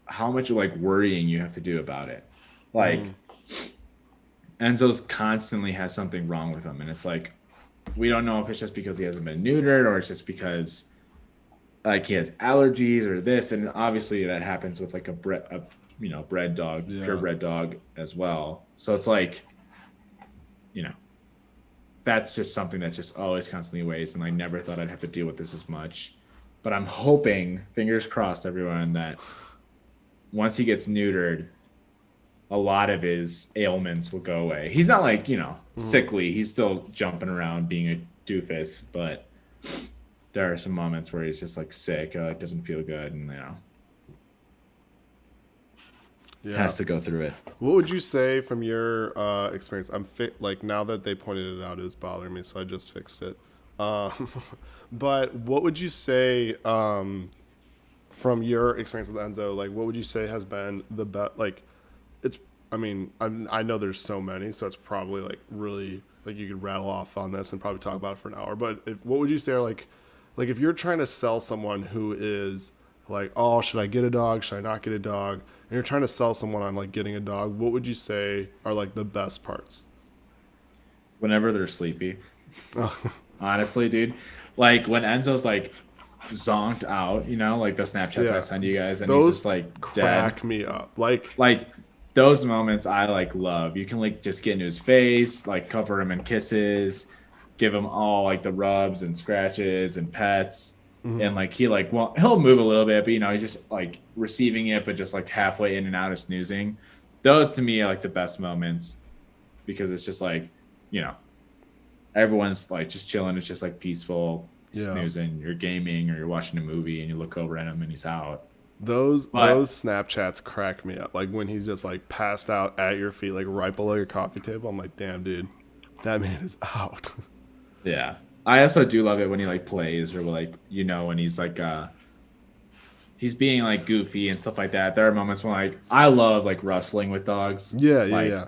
how much like worrying you have to do about it. Hmm. Like Enzo's constantly has something wrong with him, and it's like we don't know if it's just because he hasn't been neutered or it's just because like he has allergies or this, and obviously that happens with like a bred dog, Yeah. purebred dog as well. So it's like you know that's just something that just always constantly weighs, and I never thought I'd have to deal with this as much. But I'm hoping, fingers crossed, everyone, that once he gets neutered, a lot of his ailments will go away. He's not like, sickly. He's still jumping around being a doofus, but there are some moments where he's just like sick, doesn't feel good, and Yeah. has to go through it. What would you say from your experience? Like now that they pointed it out, it was bothering me, so I just fixed it. But what would you say from your experience with Enzo? Like, what would you say has been the best? Like, it's. I mean, I know there's so many, so it's probably like really like you could rattle off on this and probably talk about it for an hour. But what would you say are like if you're trying to sell someone who is like, oh, should I get a dog? Should I not get a dog? And you're trying to sell someone on like getting a dog. What would you say are like the best parts? Whenever they're sleepy. Honestly, dude. Like when Enzo's like zonked out, like the Snapchats Yeah. I send you guys, and Those he's just like dead. crack me up. Like, Like those moments I like love. You can like just get into his face, like cover him in kisses, give him all like the rubs and scratches and pets. And like he'll move a little bit, but he's just like receiving it, but just like halfway in and out of snoozing. Those to me are like the best moments because it's just like, everyone's like just chilling. It's just like peaceful, Yeah. snoozing. You're gaming or you're watching a movie and you look over at him and he's out. those But- those Snapchats crack me up. Like when he's just like passed out at your feet, like right below your coffee table. I'm like, damn, dude, that man is out. Yeah. I also do love it when he like plays or like, when he's like he's being like goofy and stuff like that. There are moments when like I love like wrestling with dogs. Yeah, Like, yeah.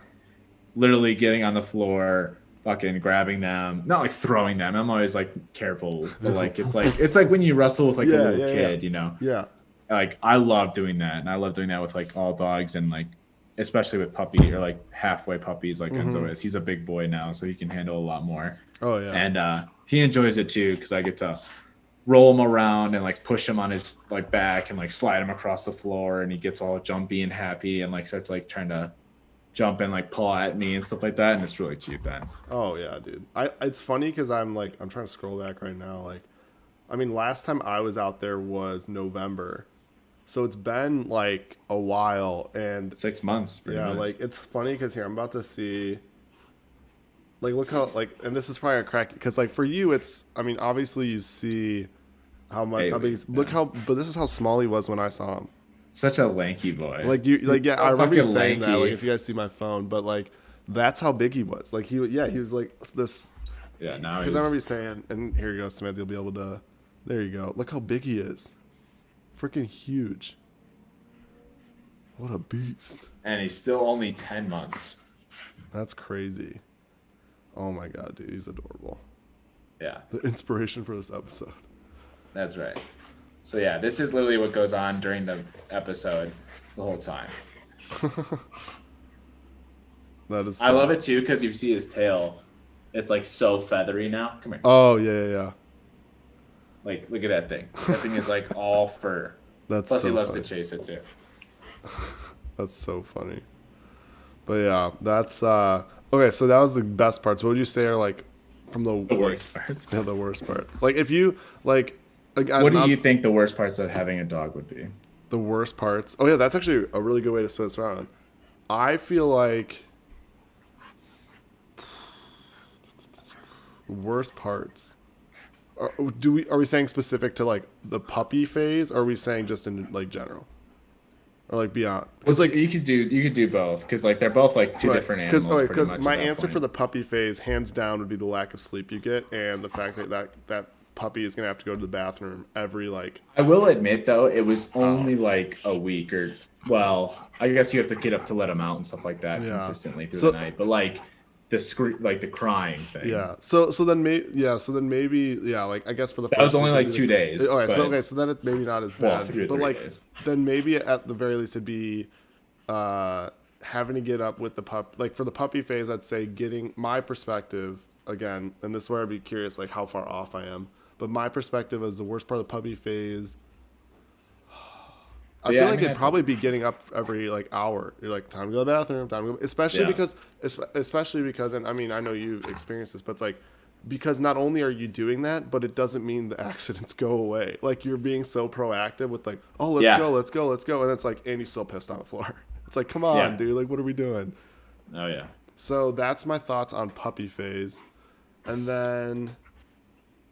Literally getting on the floor, fucking grabbing them, not like throwing them. I'm always like careful, but like it's like when you wrestle with like Yeah, a little yeah, kid, Yeah. Like I love doing that, and I love doing that with like all dogs, and like especially with puppy or like halfway puppies, like Enzo is. He's a big boy now, so he can handle a lot more. Oh yeah. And he enjoys it too because I get to roll him around and like push him on his like back and like slide him across the floor, and he gets all jumpy and happy and like starts like trying to jump and like paw at me and stuff like that, and it's really cute then. Oh yeah, dude. It's funny because I'm trying to scroll back right now. Like, I mean, last time I was out there was November, so it's been like a while. And 6 months. Pretty yeah, much. like it's funny because here I'm about to see. Like, look how and this is probably a crack because like for you, it's. I mean, obviously you see how much. How big. Look how. But this is how small he was when I saw him. Such a lanky boy. Like yeah, So I remember you fucking saying that. lanky. Like if you guys see my phone, but like that's how big he was. Like he was like this. Yeah, now Because he's I remember you saying, and here you go, Samantha, you'll be able to. There you go. Look how big he is. Freaking huge. What a beast. and he's still only 10 months. That's crazy. Oh my god, dude, he's adorable. Yeah, The inspiration for this episode. that's right. So yeah, this is literally what goes on during the episode the whole time. That is. I love it too because you see his tail. It's like so feathery now. Come here. Oh yeah. Like, look at that thing. That thing is like all fur. That's Plus, so he loves funny. to chase it too. That's so funny. But yeah, that's okay. So that was the best parts. What would you say are like from the worst parts. Yeah, the worst part. Like if you like. What do you think the worst parts of having a dog would be? The worst parts. Oh yeah, that's actually a really good way to spin this around. I feel like worst parts. Are we saying specific to like the puppy phase, or are we saying just in like general, or like beyond? Because like you could do both because like they're both like two different animals. Because pretty much my at that answer point. for the puppy phase, hands down, would be the lack of sleep you get, and the fact that puppy is gonna have to go to the bathroom every like. I will admit though, it was only like a week or I guess you have to get up to let him out and stuff like that Yeah. consistently through So- the night. But like the crying thing. Yeah. So then maybe like I guess for the That was first only week, like it'd 2 be- days. Okay, but- so then it's maybe not as Well, bad. 3 or but 3 like days. then maybe at the very least it'd be having to get up with the pup. Like for the puppy phase, I'd say getting my perspective again, and this is where I'd be curious like how far off I am. But my perspective is the worst part of the puppy phase. I Yeah, feel I like mean, it'd probably be getting up every like hour. You're like, time to go to the bathroom, time to go. Especially because, and I mean, I know you've experienced this, but it's like, because not only are you doing that, but it doesn't mean the accidents go away. Like you're being so proactive with like, oh, let's Yeah. go, and it's like, and you're still pissed on the floor. It's like, come on, Yeah. dude. Like, what are we doing? Oh yeah. So that's my thoughts on puppy phase. And then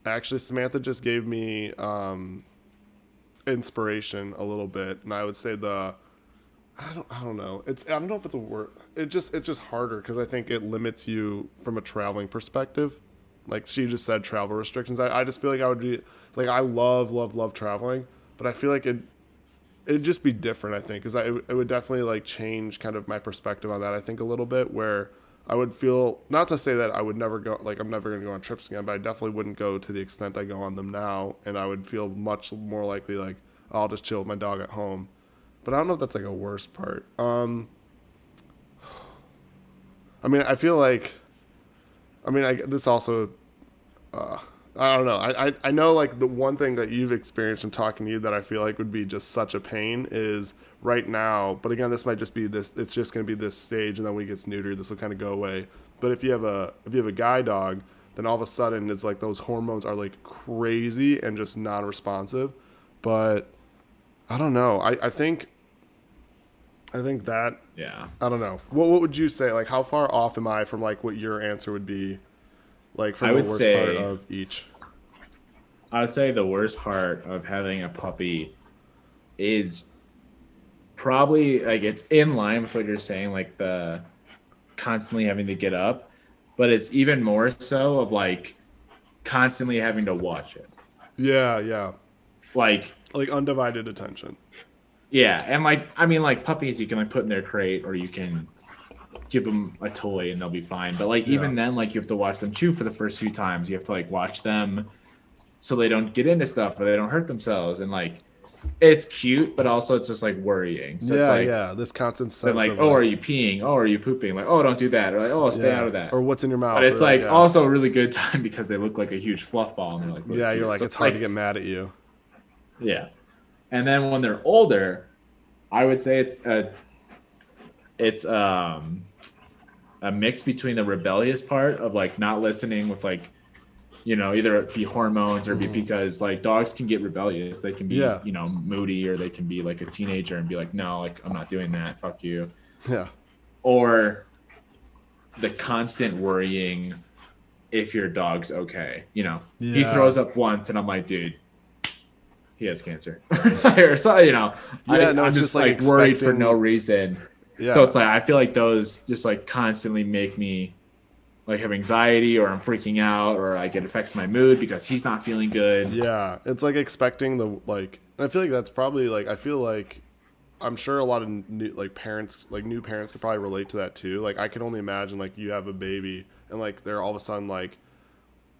actually Samantha just gave me inspiration a little bit, and I would say I don't know. I don't know if it's a word. It's just harder because I think it limits you from a traveling perspective. Like she just said, travel restrictions. I just feel like I would be like I love traveling, but I feel like it'd just be different. I think because it would definitely like change kind of my perspective on that. I think a little bit where I would feel, not to say that I would never go, like I'm never going to go on trips again, but I definitely wouldn't go to the extent I go on them now, and I would feel much more likely like I'll just chill with my dog at home. But I don't know if that's like a worst part. I mean, I feel like, this also, I don't know. I know like the one thing that you've experienced from talking to you that I feel like would be just such a pain is right now. But again, this might just be this. It's just going to be this stage, and then when he gets neutered, this will kind of go away. But if you have a guy dog, then all of a sudden it's like those hormones are like crazy and just non-responsive. But I don't know. I think that Yeah. I don't know. What would you say? Like, how far off am I from like what your answer would be? Like from I the would worst say- part of each. I would say the worst part of having a puppy is probably like it's in line with what you're saying, like the constantly having to get up, but it's even more so of like constantly having to watch it. Yeah. Like, Like undivided attention. yeah, and like I mean, like puppies, you can like put in their crate or you can give them a toy and they'll be fine. But like even then, like you have to watch them chew for the first few times. You have to like watch them so they don't get into stuff or they don't hurt themselves. And like it's cute, but also it's just like worrying. So it's like This constant they're sense like, of oh, are you peeing? Oh, are you pooping? Like, oh, don't do that. Or like, oh, stay out of that. Or what's in your mouth? But it's or, like also a really good time because they look like a huge fluff ball and they're like, really yeah, cute. you're like So it's hard to get mad at you. Yeah. And then when they're older, I would say it's a mix between the rebellious part of like not listening with like, you know, either it be hormones or be because like dogs can get rebellious. They can be, you know, moody, or they can be like a teenager and be like, no, like I'm not doing that. Fuck you. Yeah. Or the constant worrying if your dog's okay. You know, he Yeah. throws up once and I'm like, dude, he has cancer. Or so, you know, Yeah, no, I'm it's just just, like, worried for expecting- no reason. Yeah. So it's like I feel like those just like constantly make me like have anxiety, or I'm freaking out, or like it affects my mood because he's not feeling good. Yeah, it's like expecting the like. And I feel like that's probably like I feel like I'm sure a lot of new parents, like new parents, could probably relate to that too. Like I can only imagine like you have a baby and like they're all of a sudden like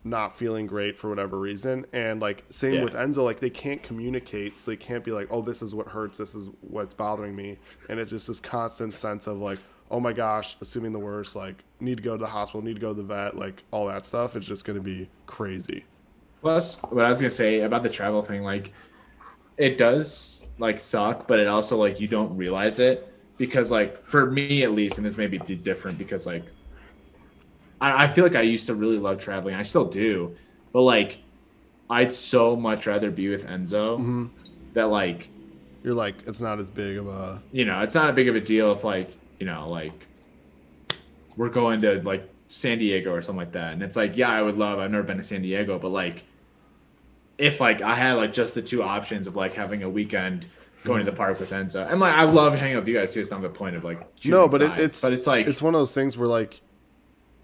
not feeling great for whatever reason, and like same with Enzo, like they can't communicate, so they can't be like, oh, this is what hurts, this is what's bothering me, and it's just this constant sense of like, oh my gosh, assuming the worst, like need to go to the hospital, need to go to the vet, like all that stuff. It's just going to be crazy. Plus, what I was gonna say about the travel thing, like it does like suck, but it also like you don't realize it because like for me at least, and this may be different because like I feel like I used to really love traveling. I still do, but like I'd so much rather be with Enzo that like You're like, it's not as big of a, you know, it's not a big of a deal if like, you know, like we're going to like San Diego or something like that. And it's like, yeah, I've never been to San Diego, but like if like I had like just the two options of like having a weekend going to the park with Enzo, and like I love hanging out with you guys too. It's not the point of like choosing no, but sides, but it's like it's one of those things where like,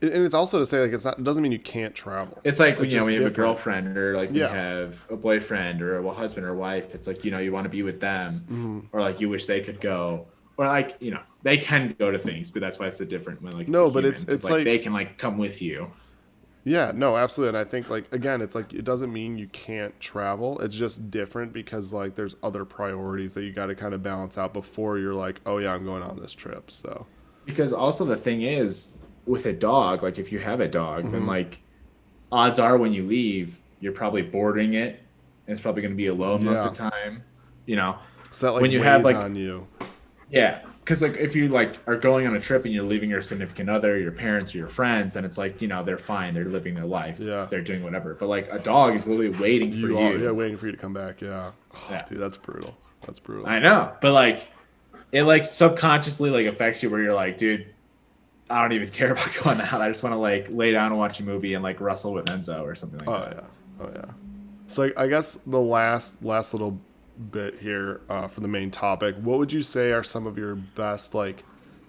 and it's also to say like it's not, it doesn't mean you can't travel. it's like when It's you know just when you have a different. girlfriend or like when Yeah. you have a boyfriend or a husband or wife. It's like, you know, you want to be with them, or like you wish they could go, or like, you know, they can go to things, but that's why it's so different when like No, a but human, it's 'cause, like- they can like come with you. Yeah, no, absolutely. And I think like again, it's like it doesn't mean you can't travel. It's just different because like there's other priorities that you got to kind of balance out before you're like, oh yeah, I'm going on this trip. So Because also the thing is with a dog, like if you have a dog, then Mm-hmm. like odds are when you leave, you're probably boarding it and it's probably going to be alone most of the time, you know? that like When you weighs have, like- on you. Yeah. Because like if you like are going on a trip and you're leaving your significant other, your parents or your friends, and it's like, you know, they're fine, they're living their life, Yeah. they're doing whatever. But like a dog is literally waiting for You are, you. yeah, waiting for you to come back. Yeah. Oh, Yeah. dude, that's brutal. That's brutal. I know, but like it like subconsciously like affects you where you're like, dude, I don't even care about going out. I just want to like lay down and watch a movie and like wrestle with Enzo or something like Oh that. yeah, oh yeah. So I guess the last little bit here for the main topic. What would you say are some of your best like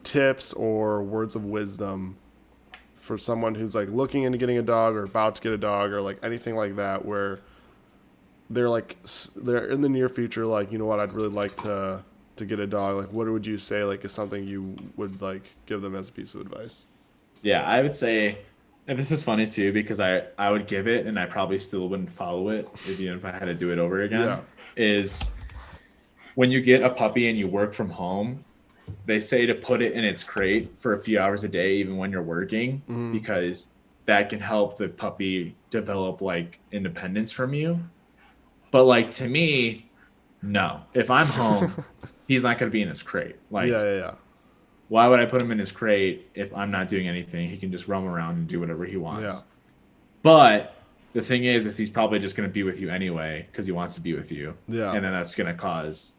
tips or words of wisdom for someone who's like looking into getting a dog or about to get a dog or like anything like that, where they're like they're in the near future, like, you know what, I'd really like to get a dog. Like, what would you say like is something you would like give them as a piece of advice? Yeah, I would say, and this is funny too because I would give it and I probably still wouldn't follow it if I had to do it over Yeah. again. Is when you get a puppy and you work from home, they say to put it in its crate for a few hours a day, even when you're working, because that can help the puppy develop like independence from you. But like to me, no. If I'm home, he's not going to be in his crate. Yeah, Like, yeah, yeah. why would I put him in his crate if I'm not doing anything? He can just roam around and do whatever he Yeah. wants. But the thing is he's probably just going to be with you anyway because he wants to be with you. Yeah. And then that's going to cause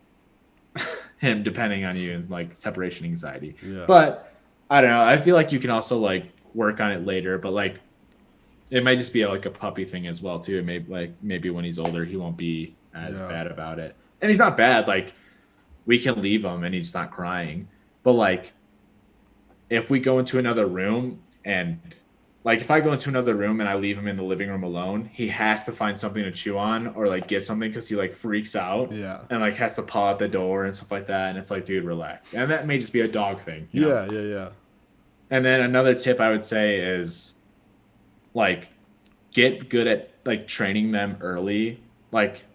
him depending on you and like separation anxiety. Yeah. But I don't know. I feel like you can also like work on it later, but like it might just be like a puppy thing as well too. Maybe when he's older he won't be as Yeah. bad about it. And he's not bad. Like we can leave him and he's not crying. But like if we go into another room and like if I go into another room and I leave him in the living room alone, he has to find something to chew on or like get something because he like freaks out Yeah. and like has to paw at the door and stuff like that. And it's like, dude, relax. And that may just be a dog thing. You know? Yeah, yeah, yeah. And then another tip I would say is like get good at like training them early. Like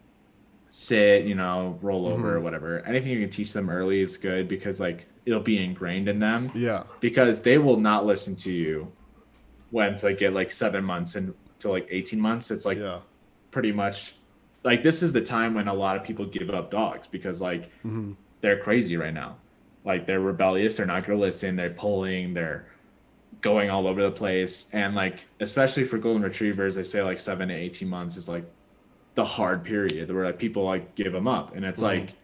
sit, roll over or whatever. Anything you can teach them early is good because like it'll be ingrained in them. Yeah. Because they will not listen to you when to like get like 7 months and to like 18 months. It's like Yeah. pretty much like this is the time when a lot of people give up dogs because like they're crazy right now. Like they're rebellious, they're not gonna listen, they're pulling, they're going all over the place. And like especially for golden retrievers, they say like 7 to 18 months is like the hard period where like people like give them up. And it's like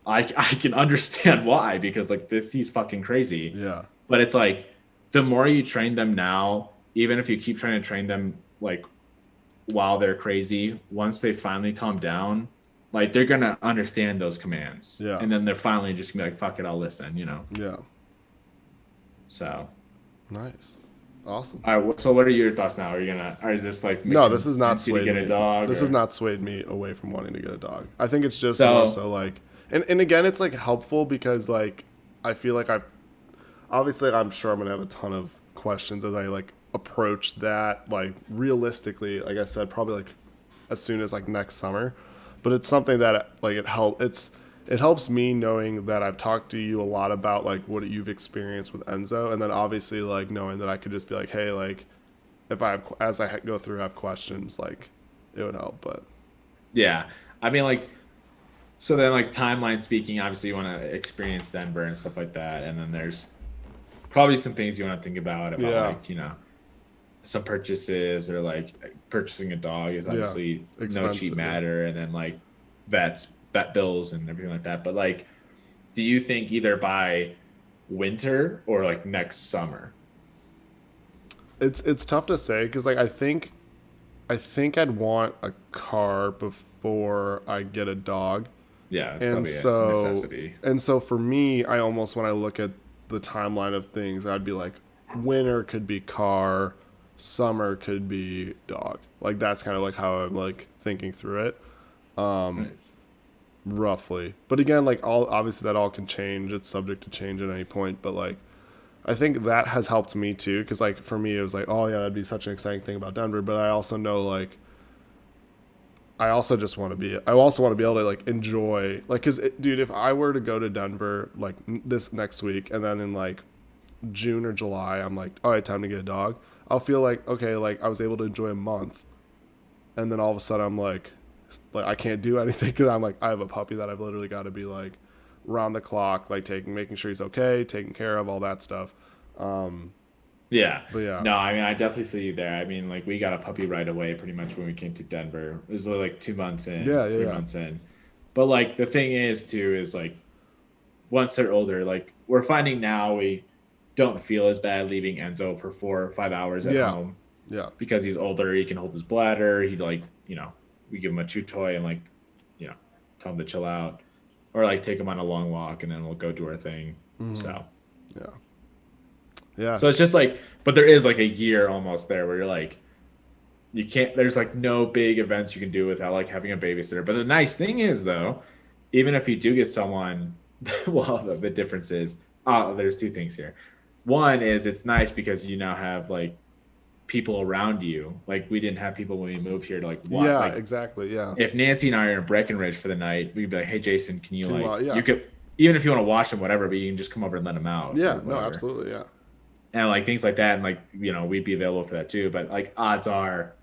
I can understand why because like he's fucking crazy. Yeah. But it's like the more you train them now, even if you keep trying to train them like while they're crazy, once they finally calm down, like they're gonna understand those commands. Yeah. And then they're finally just gonna be like, fuck it, I'll listen. Yeah. So Nice. Awesome. all right, so what are your thoughts now? Or is this like No, this is not you to swayed get me. a dog? This or- has not swayed me away from wanting to get a dog. I think it's just So- more so like, and again, it's like helpful because like I feel like obviously I'm sure I'm gonna have a ton of questions as I like approach that, like realistically, like I said, probably like as soon as like next summer. But it's something that like it helps me knowing that I've talked to you a lot about like what you've experienced with Enzo, and then obviously like knowing that I could just be like, hey, like if I have, as I go through, I have questions, like it would help. But Yeah. I mean, like, so then, like, timeline speaking, obviously you want to experience Denver and stuff like that. And then there's probably some things you want to think about, Yeah. like, some purchases or like purchasing a dog is obviously no Expensive, cheap yeah. matter. And then, like, vet bills and everything like that. But, like, do you think either by winter or like next summer? it's tough to say because like I think I'd want a car before I get a dog. Yeah, it's And probably so, a necessity. and so for me, I almost, when I look at the timeline of things, I'd be like, winter could be car, summer could be dog. Like that's kind of like how I'm like thinking through it, Nice. roughly. But again, like obviously that all can change. It's subject to change at any point. But like, I think that has helped me too, because like for me, it was like, oh yeah, that'd be such an exciting thing about Denver. But I also know like, I also want to be able to like enjoy, like, cause dude, if I were to go to Denver like this next week and then in like June or July, I'm like, all right, time to get a dog. I'll feel like, okay, like I was able to enjoy a month. And then all of a sudden I'm like I can't do anything because I'm like, I have a puppy that I've literally got to be like round the clock, like making sure he's okay, taking care of all that stuff. Yeah. But yeah. No, I mean, I definitely feel you there. I mean, like, we got a puppy right away pretty much when we came to Denver. It was like 2 months in, Yeah, yeah, 3 yeah. months in. But, like, the thing is, too, is, like, once they're older, like we're finding now, we don't feel as bad leaving Enzo for 4 or 5 hours at Yeah. home Yeah. because he's older. He can hold his bladder. He like, we give him a chew toy and like, you know, tell him to chill out, or like take him on a long walk and then we'll go do our thing. So, Yeah. Yeah. so it's just like, but there is like a year almost there where you're like, you can't, there's like no big events you can do without like having a babysitter. But the nice thing is though, even if you do get someone, well, the difference is, there's two things here. One is it's nice because you now have like people around you. Like we didn't have people when we moved here to like watch. Yeah, Like, exactly. Yeah. if Nancy and I are in Breckenridge for the night, we'd be like, hey, Jason, can you yeah. you could, even if you want to watch them, whatever, but you can just come over and let them out. Yeah, or no, whatever. absolutely. Yeah. And like things like that. And like, we'd be available for that too. But like odds are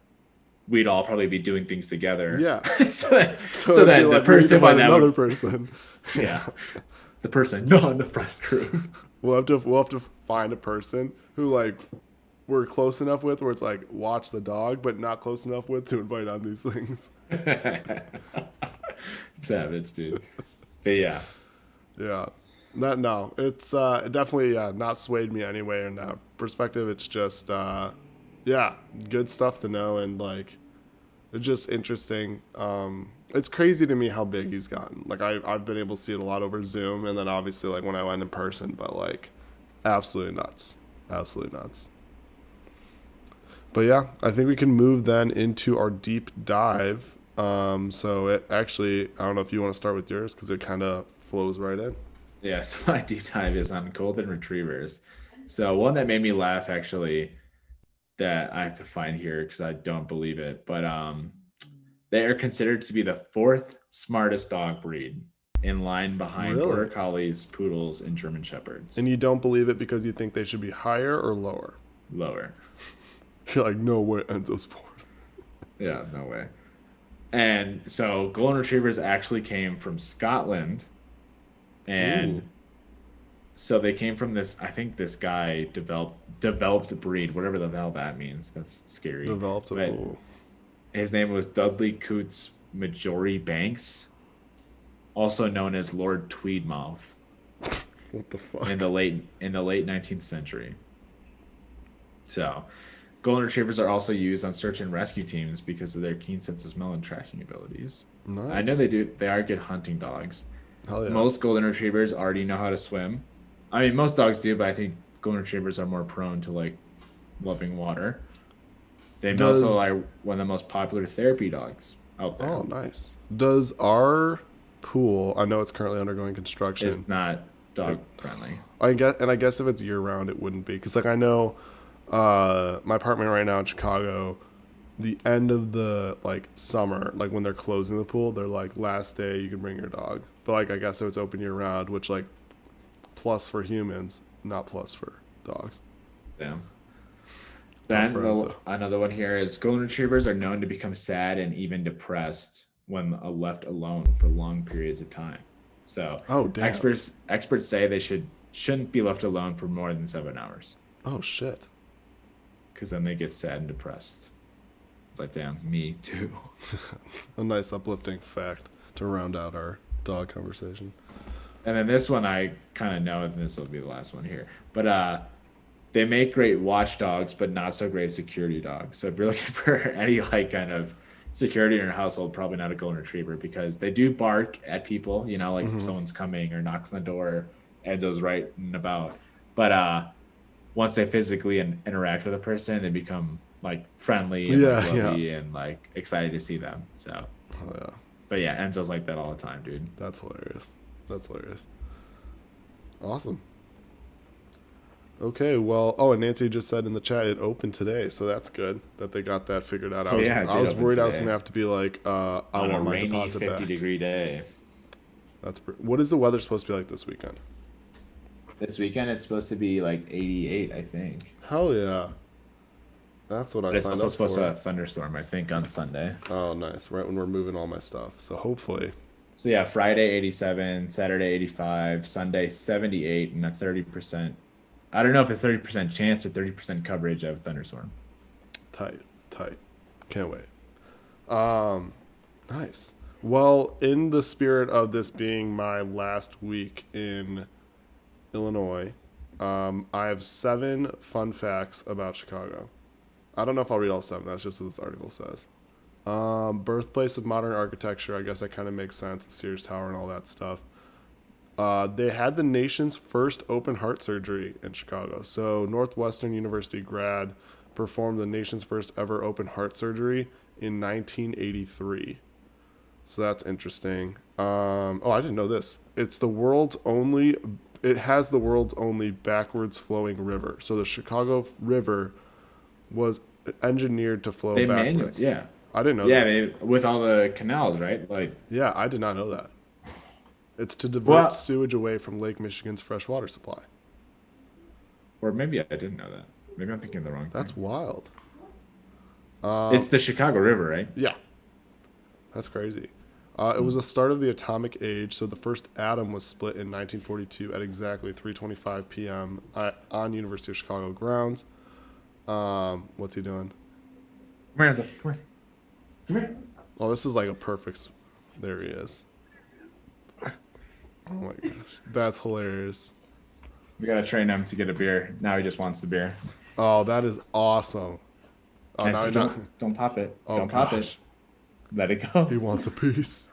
we'd all probably be doing things together. Yeah. so that it'd be the like, person find by that another would, person. yeah, the person not in the front group. We'll have to find a person who like we're close enough with where it's like watch the dog, but not close enough with to invite on these things. Savage, dude. But yeah. Yeah. No, it's definitely not swayed me anyway in that perspective. It's just good stuff to know, and like it's just interesting. It's crazy to me how big he's gotten. Like I've been able to see it a lot over Zoom, and then obviously like when I went in person, but like absolutely nuts. But yeah, I think we can move then into our deep dive. So it actually, I don't know if you want to start with yours because it kind of flows right in. Yeah, so my deep dive is on golden retrievers. So one that made me laugh actually, that I have to find here because I don't believe it, but they are considered to be the fourth smartest dog breed, in line behind Really? Border Collies, Poodles, and German Shepherds. And you don't believe it because you think they should be higher or lower? Lower. You're like, no way, Enzo's fourth. Yeah, no way. And so golden retrievers actually came from Scotland. And Ooh. so they came from this, I think this guy developed a breed, whatever the hell that means. That's scary. Developed a But pool. his name was Dudley Coots Majori Banks, also known as Lord Tweedmouth, What the fuck? in the late 19th century. So, golden retrievers are also used on search and rescue teams because of their keen sense of smell and tracking abilities. Nice. I know they are good hunting dogs. Hell yeah. Most golden retrievers already know how to swim. I mean, most dogs do, but I think golden retrievers are more prone to like loving water. They also are one of the most popular therapy dogs out there. Oh, nice. Does our pool, I know it's currently undergoing construction. It's not dog friendly. I guess if it's year round, it wouldn't be. Because like I know my apartment right now in Chicago, the end of the like summer, like when they're closing the pool, they're like last day you can bring your dog. But like I guess if it's open year round, which like plus for humans, not plus for dogs. Damn. Tough Then for Enzo. another one here is golden retrievers are known to become sad and even depressed when left alone for long periods of time. So Oh damn. experts say they shouldn't be left alone for more than 7 hours, Oh shit. because then they get sad and depressed. It's like, damn, me too. A nice uplifting fact to round out our dog conversation. And then this one I kind of know, and this will be the last one here. But they make great watchdogs, but not so great security dogs. So if you're looking for any like kind of security in your household, probably not a golden retriever, because they do bark at people. Like if someone's coming or knocks on the door, Enzo's right and about. But once they physically interact with a person, they become like friendly and like, lovey and like excited to see them. So, Oh yeah. but yeah, Enzo's like that all the time, dude. That's hilarious. Awesome. Okay, well, and Nancy just said in the chat it opened today, so that's good that they got that figured out. It I was open worried I was today. gonna have to be like, I On a want my rainy deposit 50-degree back. day. What is the weather supposed to be like this weekend? This weekend it's supposed to be like 88, I think. Hell yeah, that's what I But it's signed also up supposed for. to thunderstorm, I think, on Sunday. Oh, nice! Right when we're moving all my stuff, so hopefully. So yeah, Friday 87, Saturday 85, Sunday 78, and a 30%. I don't know if a 30% chance or 30% coverage of thunderstorm. Tight. Can't wait. Nice. Well, in the spirit of this being my last week in Illinois, I have 7 fun facts about Chicago. I don't know if I'll read all 7. That's just what this article says. Birthplace of modern architecture. I guess that kind of makes sense. Sears Tower and all that stuff. They had the nation's first open heart surgery in Chicago. So Northwestern University grad performed the nation's first ever open heart surgery in 1983. So that's interesting. Oh, I didn't know this. It's the world's only. It has the world's only backwards flowing river. So the Chicago River was engineered to flow They manual, backwards. yeah, I didn't know yeah. that. With all the canals, right? Like, Yeah, I did not know that. It's to divert well, sewage away from Lake Michigan's fresh water supply. or maybe I didn't know that. Maybe I'm thinking of the wrong That's thing. wild. It's the Chicago River, right? Yeah, that's crazy. It was the start of the atomic age, so the first atom was split in 1942 at exactly 3:25 p.m. On University of Chicago grounds. What's he doing? Come here, Enzo. Come here. Come here. Oh, this is like a perfect. There he is. Oh my gosh, that's hilarious. We gotta train him to get a beer. Now he just wants the beer. Oh, that is awesome. Oh, And now so he don't pop it. Oh Don't pop it. gosh, Let it go. he wants a piece.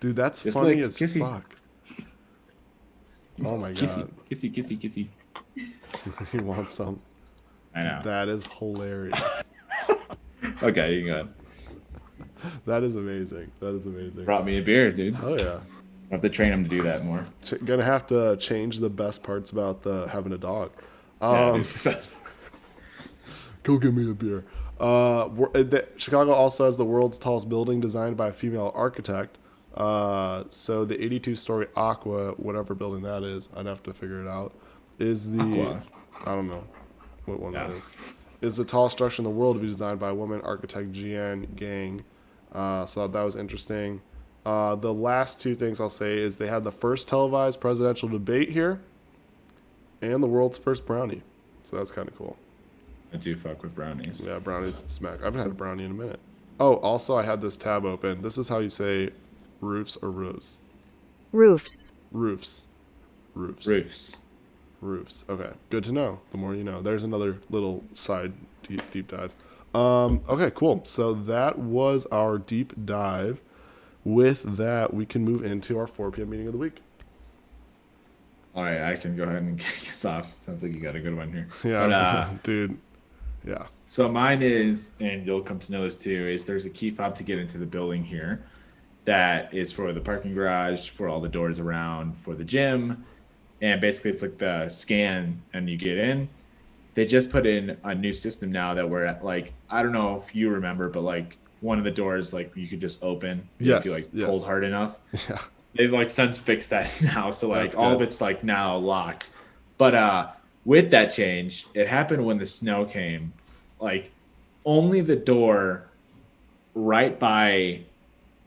Dude, that's Just funny like as kissy. fuck. Oh my Kissy, god, kissy, kissy, kissy. he wants some. I know. That is hilarious. Okay, you can go. That is amazing. That is amazing. Brought me a beer, dude. Oh yeah. I have to train him to do that more. Gonna have to change the best parts about the having a dog. Yeah, dude, that's- Go get me a beer. Chicago also has the world's tallest building designed by a female architect. So the 82-story Aqua, whatever building that is, I'd have to figure it out. Is the Aqua. I don't know what one that Yeah. is the tallest structure in the world to be designed by a woman architect, Jeanne Gang. So that was interesting. The last 2 things I'll say is they had the first televised presidential debate here, and the world's first brownie. So that's kind of cool. I do fuck with brownies. Yeah, brownies smack. I haven't had a brownie in a minute. Oh, also I had this tab open. This is how you say roofs or roofs. Roofs. Roofs. Roofs. Roofs. Roofs. Okay, good to know. The more you know. There's another little side deep dive. Okay, cool. So that was our deep dive. With that, we can move into our 4 p.m. meeting of the week. All right, I can go ahead and kick us off. Sounds like you got a good one here. Yeah, But, dude. Yeah. so mine is, and you'll come to know this too, is there's a key fob to get into the building here that is for the parking garage, for all the doors around, for the gym. And basically it's like the scan and you get in. They just put in a new system now that we're at, like, I don't know if you remember, but like one of the doors, like you could just open Yes, if you like yes. pulled hard enough. Yeah. They've like since fixed that now, so like That's all of good. it's like now locked. But with that change, it happened when the snow came. Like only the door right by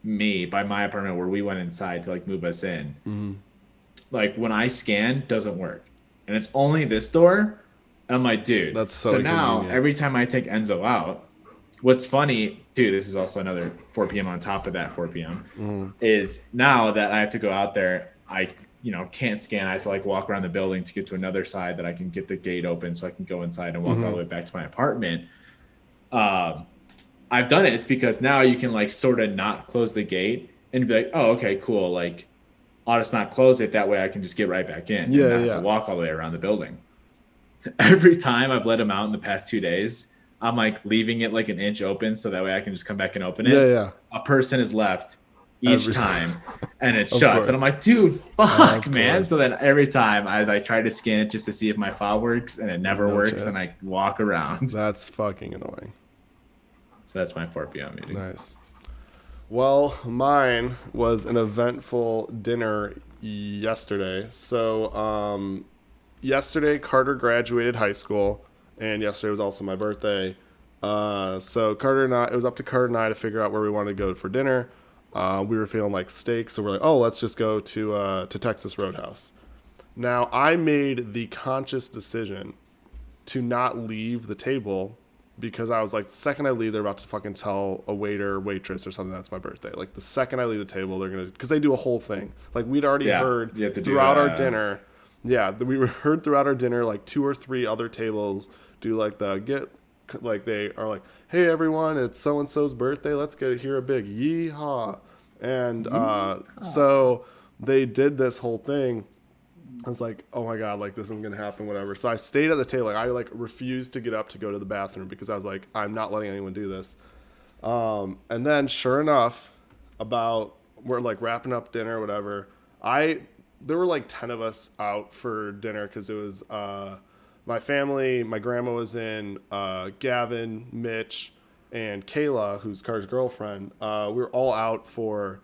me, by my apartment where we went inside to like move us in, Mm-hmm. like when I scan doesn't work, and it's only this door. And I'm like, dude. That's so now inconvenient. every time I take Enzo out, what's funny, dude, this is also another 4 p.m. on top of that 4 p.m. Mm-hmm. is now that I have to go out there, I can't scan. I have to like walk around the building to get to another side that I can get the gate open so I can go inside and walk all the way back to my apartment. I've done it because now you can like sort of not close the gate and be like, oh, okay, cool. Like I'll just not close it. That way I can just get right back in. Yeah, and not yeah. have to walk all the way around the building. Every time I've let him out in the past 2 days, I'm like leaving it like an inch open so that way I can just come back and open it. Yeah, yeah. A person is left each Every time and it Of shuts. course. And I'm like, dude, fuck, Of man. course. So then every time I try to scan it just to see if my file works and it never No works, and chance. I walk around. That's fucking annoying. So that's my 4 p.m. meeting. Nice. Well, mine was an eventful dinner yesterday. So, yesterday Carter graduated high school, and yesterday was also my birthday. So Carter and I, it was up to Carter and I to figure out where we wanted to go for dinner. We were feeling like steak, so we're like, oh, let's just go to Texas Roadhouse. Now, I made the conscious decision to not leave the table because I was like, the second I leave, they're about to fucking tell a waiter, waitress, or something that's my birthday. Like the second I leave the table, they're gonna, because they do a whole thing. Like we'd already Yeah, heard you have to do throughout our dinner. Yeah, we were heard throughout our dinner like 2 or 3 other tables do like the get, like they are like, hey everyone, it's so and so's birthday. Let's get here a big yeehaw, and so they did this whole thing. I was like, oh my god, like this isn't gonna happen, whatever. So I stayed at the table. Like I like refused to get up to go to the bathroom because I was like, I'm not letting anyone do this. And then sure enough, about we're like wrapping up dinner, or whatever. There were like 10 of us out for dinner because it was my family. My grandma was in, Gavin, Mitch, and Kayla, who's Carter's girlfriend. We were all out for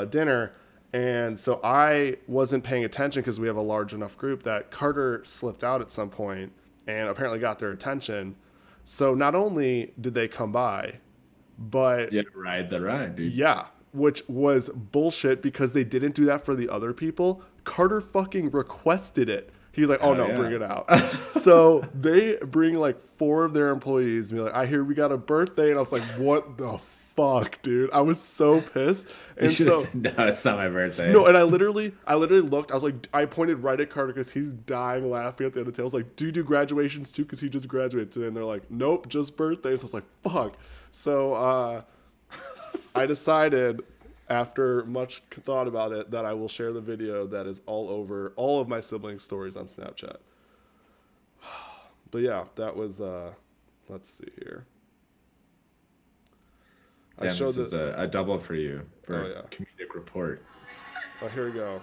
dinner. And so I wasn't paying attention because we have a large enough group that Carter slipped out at some point and apparently got their attention. So not only did they come by, but Yeah, ride the ride, dude. yeah, which was bullshit because they didn't do that for the other people. Carter fucking requested it. He's like, oh no, yeah. bring it out. So they bring like 4 of their employees and be like, I hear we got a birthday. And I was like, what the fuck, dude? I was so pissed. You And should have so said, no, it's not my birthday. no, and I literally looked. I was like, I pointed right at Carter because he's dying laughing at the end of the table. I was like, do you do graduations too? Because he just graduated today. And they're like, nope, just birthdays. I was like, fuck. So I decided, after much thought about it, that I will share the video that is all over all of my siblings' stories on Snapchat. But yeah, that was. Let's see here. I Damn, showed this is a double for you for Oh, yeah. comedic report. Oh, here we go.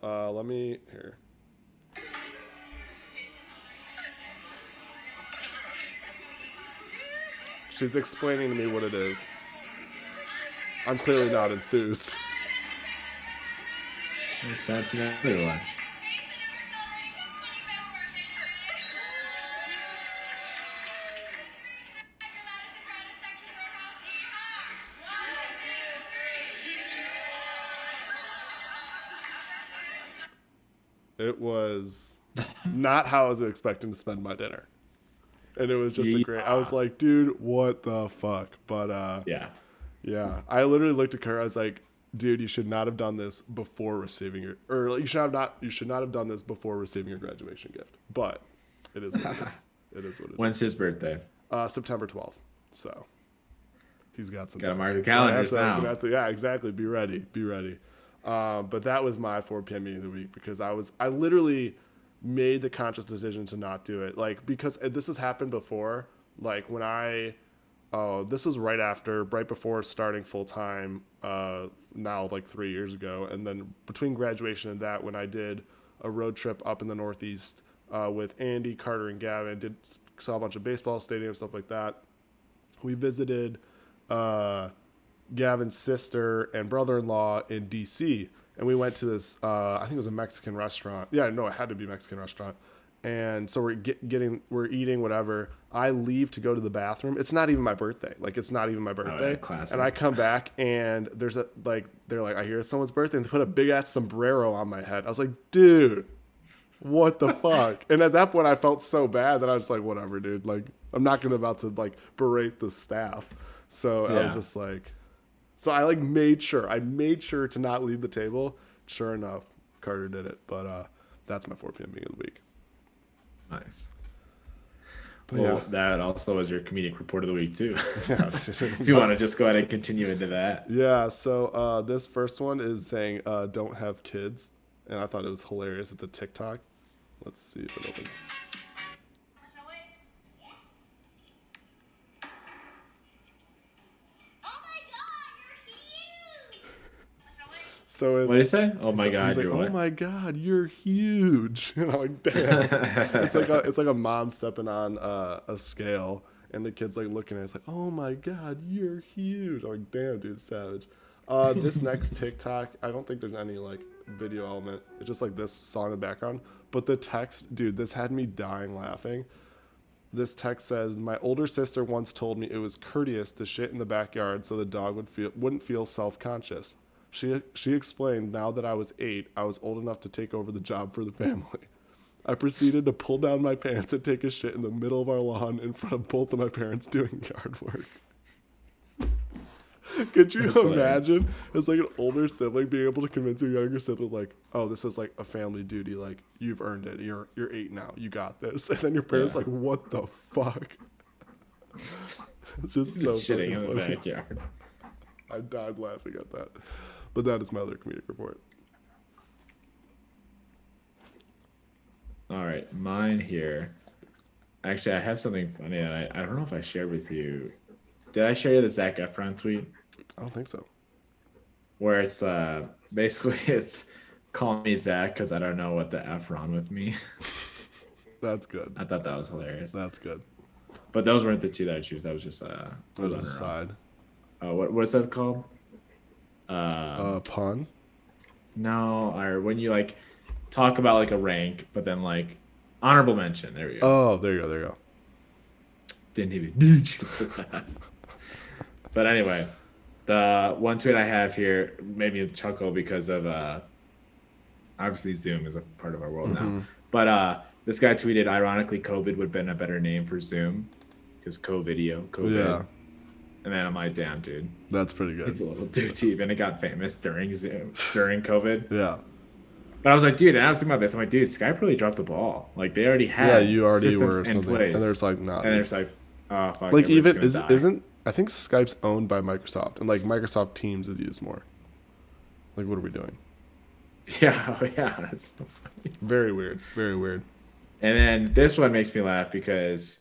Let me here. She's explaining to me what it is. I'm clearly not enthused. That's another one. It was not how I was expecting to spend my dinner. And it was just a great. I was like, dude, what the fuck? But Yeah. yeah, I literally looked at her. I was like, dude, you should not have done this before receiving your, or like, you should not have done this before receiving your graduation gift. But it is what it is. It is what it is. When's his birthday? September 12th. So he's got some. Gotta time. mark the calendars now. Yeah, exactly. Be ready. Be ready. But that was my 4 p.m. meeting of the week because I literally made the conscious decision to not do it. Like, because this has happened before. Like when this was right before starting full time, now like 3 years ago. And then between graduation and that, when I did a road trip up in the Northeast, with Andy, Carter, and Gavin, saw a bunch of baseball stadiums, stuff like that. We visited, Gavin's sister and brother-in-law in DC, and we went to this I think it was a Mexican restaurant. Yeah, no, it had to be a Mexican restaurant. And so we're eating whatever. I leave to go to the bathroom. It's not even my birthday. Like, it's not even my birthday. classic. And I come back and they're like, I hear it's someone's birthday, and they put a big ass sombrero on my head. I was like, dude, what the fuck? And at that point I felt so bad that I was like, whatever, dude. Like, I'm not about to like berate the staff. So I was just like, so I like made sure to not leave the table. Sure enough, Carter did it. But that's my 4 p.m. meeting of the week. Nice. But Well, that also was your comedic report of the week too. yeah. If you want to just go ahead and continue into that. Yeah, so this first one is saying don't have kids, and I thought it was hilarious. It's a TikTok. Let's see if it opens. So it's, What did he say? Oh my god, he's like, you're oh what? my god, you're huge. And I'm like, damn. it's like a mom stepping on a scale, and the kid's like looking at it. It's like, oh my god, you're huge. I'm like, damn, dude, savage. This next TikTok, I don't think there's any like video element. It's just like this song in the background. But the text, dude, this had me dying laughing. This text says, my older sister once told me it was courteous to shit in the backyard so the dog wouldn't feel self-conscious. She explained, now that I was 8, I was old enough to take over the job for the family. I proceeded to pull down my pants and take a shit in the middle of our lawn in front of both of my parents doing yard work. Could you That's hilarious. imagine as like an older sibling being able to convince your younger sibling like, oh, this is like a family duty, like you've earned it. You're 8 now. You got this. And then your parents Yeah. like, what the fuck? It's just so Just shitting fucking in the funny. backyard. I died laughing at that. But that is my other comedic report. All right, mine here. Actually, I have something funny, and I don't know if I shared with you. Did I share you the Zac Efron tweet I don't think so. where it's basically it's call me Zach because I don't know what the F wrong with me. That's good. I thought that was hilarious. That's good. But those weren't the two that I choose. That was just That it was was on a her own. side. What's that called? Pun? No, or when you like talk about like a rank, but then like honorable mention. There we go. Oh, there you go. There you go. Didn't even need you for that. But anyway, the one tweet I have here made me chuckle because of obviously Zoom is a part of our world now. But this guy tweeted, ironically, COVID would have been a better name for Zoom because COVID. Yeah, And then I'm like, damn, dude, that's pretty it's good. a little too deep, and it got famous during Zoom during COVID. Yeah. But I was like, dude, and I was thinking about this. I'm like, dude, Skype really dropped the ball. Like they already had Yeah, you already systems were in something. place, And there's like not. and there's like, oh fuck, like it, we're even just gonna die. isn't I think Skype's owned by Microsoft and like Microsoft Teams is used more. Like what are we doing? Yeah, yeah, that's so funny. Very weird. Very weird. And then this one makes me laugh because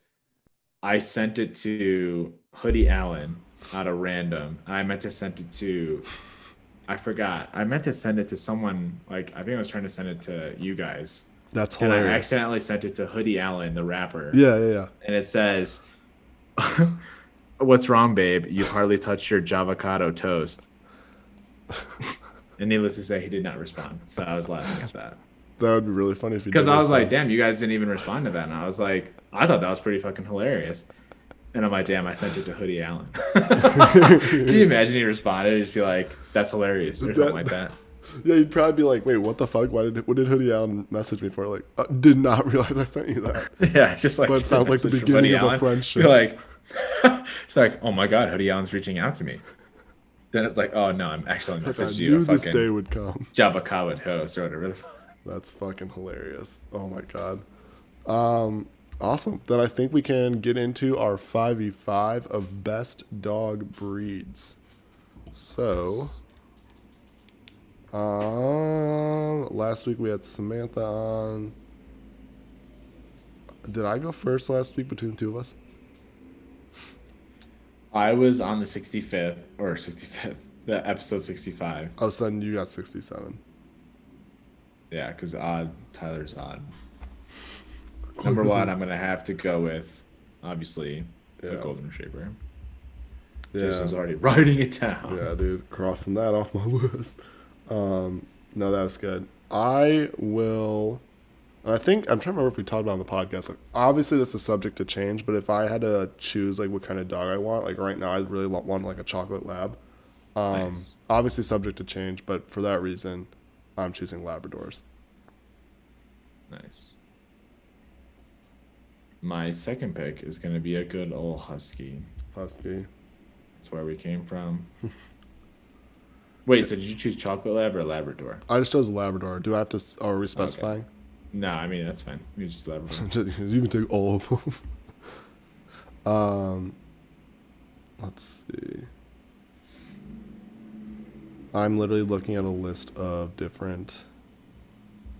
I sent it to Hoodie Allen out of random. I meant to send it to, I forgot. I meant to send it to someone, like, I think I was trying to send it to you guys. That's And I hilarious. accidentally sent it to Hoodie Allen, the rapper. Yeah. And it says, what's wrong, babe? You hardly touched your Javocado toast. And needless to say, he did not respond. So I was laughing at that. That would be really funny if you Because did I was this like, time. damn, you guys didn't even respond to that. And I was like, I thought that was pretty fucking hilarious. And I'm like, damn, I sent it to Hoodie Allen. Can you imagine he responded? He'd just be like, that's hilarious or something like that. Yeah, you'd probably be like, wait, what the fuck? What did Hoodie Allen message me for? Like, did not realize I sent you that. Yeah, it's just like, But it sounds like the message from beginning Hoodie of a Allen. friendship. You're like, it's like, oh my God, Hoodie Allen's reaching out to me. Then it's like, oh no, I'm actually Like, I messaging you knew a this day fucking would come. Jabba Kawad host or whatever the fuck. That's fucking hilarious. Oh my god. Awesome. Then I think we can get into our 5v5 of best dog breeds. So, last week we had Samantha on. Did I go first last week between the two of us? I was on the 65th, the episode 65. All of a sudden you got 67. Yeah, because Tyler's odd. Number one, I'm gonna have to go with obviously the Yeah. golden retriever. Yeah. Jason's already writing it down. Yeah, dude, crossing that off my list. No, that was good. I will. I think I'm trying to remember if we talked about it on the podcast. Like, obviously, this is subject to change, but if I had to choose like what kind of dog I want, like right now, I really want like a chocolate lab. Nice. Obviously, subject to change, but for that reason, I'm choosing Labradors. Nice. My second pick is gonna be a good old husky. Husky. That's where we came from. Wait, so did you choose chocolate lab or Labrador? I just chose Labrador. Do I have to? Are we specifying? No, I mean that's fine. You just Labrador. You can take all of them. Let's see. I'm literally looking at a list of different.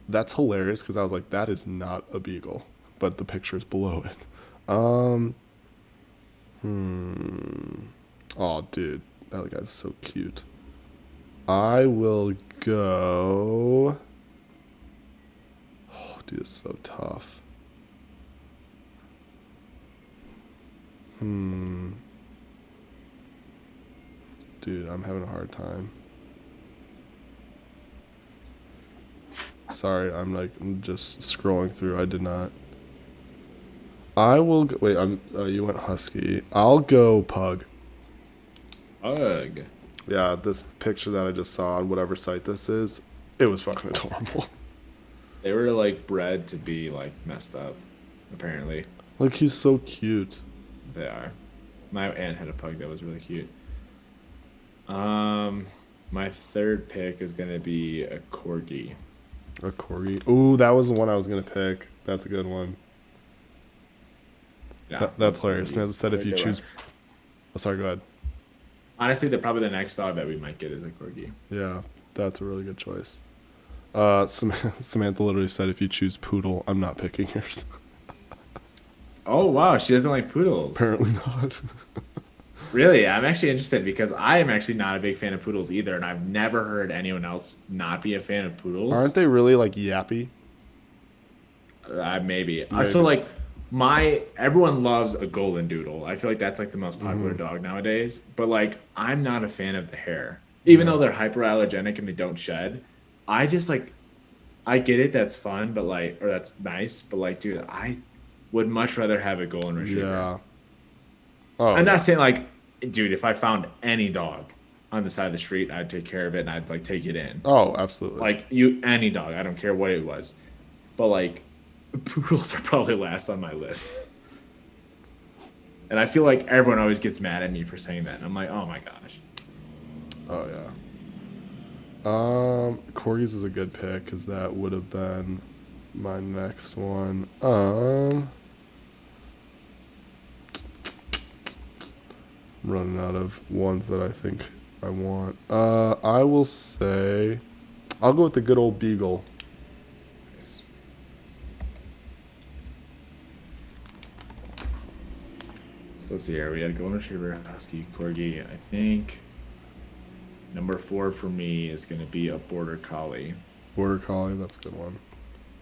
That's hilarious because I was like, that is not a beagle, but the picture is below it. Oh, dude, that guy's so cute. I will go. Oh, dude, it's so tough. Dude, I'm having a hard time. Sorry, I'm just scrolling through. I did not. I will go, wait. You went husky. I'll go pug. Ugh. Yeah, this picture that I just saw on whatever site this is, it was fucking adorable. They were like bred to be like messed up. Apparently, Like he's so cute. they are. My aunt had a pug that was really cute. Um, my third pick is gonna be a corgi. A corgi. Ooh, that was the one I was gonna pick. That's a good one. Yeah, That's hilarious. corgis. Samantha said if They're you good choose. one. Oh, sorry, go ahead. Honestly, they're probably the next dog that we might get is a corgi. Yeah, that's a really good choice. Samantha literally said if you choose poodle, I'm not picking yours. Oh wow, she doesn't like poodles. Apparently not. Really, I'm actually interested because I am actually not a big fan of poodles either, and I've never heard anyone else not be a fan of poodles. Aren't they really like yappy? Maybe. Maybe. So like my everyone loves a golden doodle. I feel like that's like the most popular Mm-hmm. dog nowadays. But like I'm not a fan of the hair. Even though they're hyperallergenic and they don't shed. I just like I get it, that's fun, but like or that's nice, but like dude, I would much rather have a golden retriever. Yeah. Oh, I'm not saying like dude, if I found any dog on the side of the street, I'd take care of it and I'd like take it in. oh, absolutely. Like any dog, I don't care what it was. But like poodles are probably last on my list. And I feel like everyone always gets mad at me for saying that. And I'm like, oh my gosh. Oh yeah. Corgis is a good pick because that would have been my next one. I'm running out of ones that I think I want. I will say, I'll go with the good old beagle. So let's see here. We had a golden retriever, husky, corgi. I think number 4 for me is going to be a border collie. Border collie, that's a good one.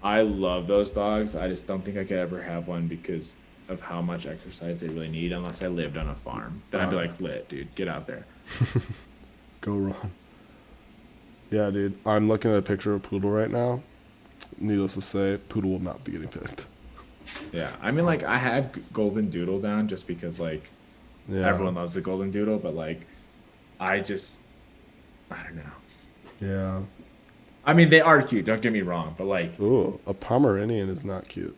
I love those dogs. I just don't think I could ever have one because of how much exercise they really need unless I lived on a farm. Then I'd be like, lit, dude, get out there. Go Ron. Yeah, dude. I'm looking at a picture of Poodle right now. Needless to say, Poodle will not be getting picked. Yeah. I mean, like, I had golden doodle down just because, like, Yeah. everyone loves the golden doodle, but, like, I don't know. Yeah. I mean, they are cute. Don't get me wrong, but like, Ooh, a Pomeranian is not cute.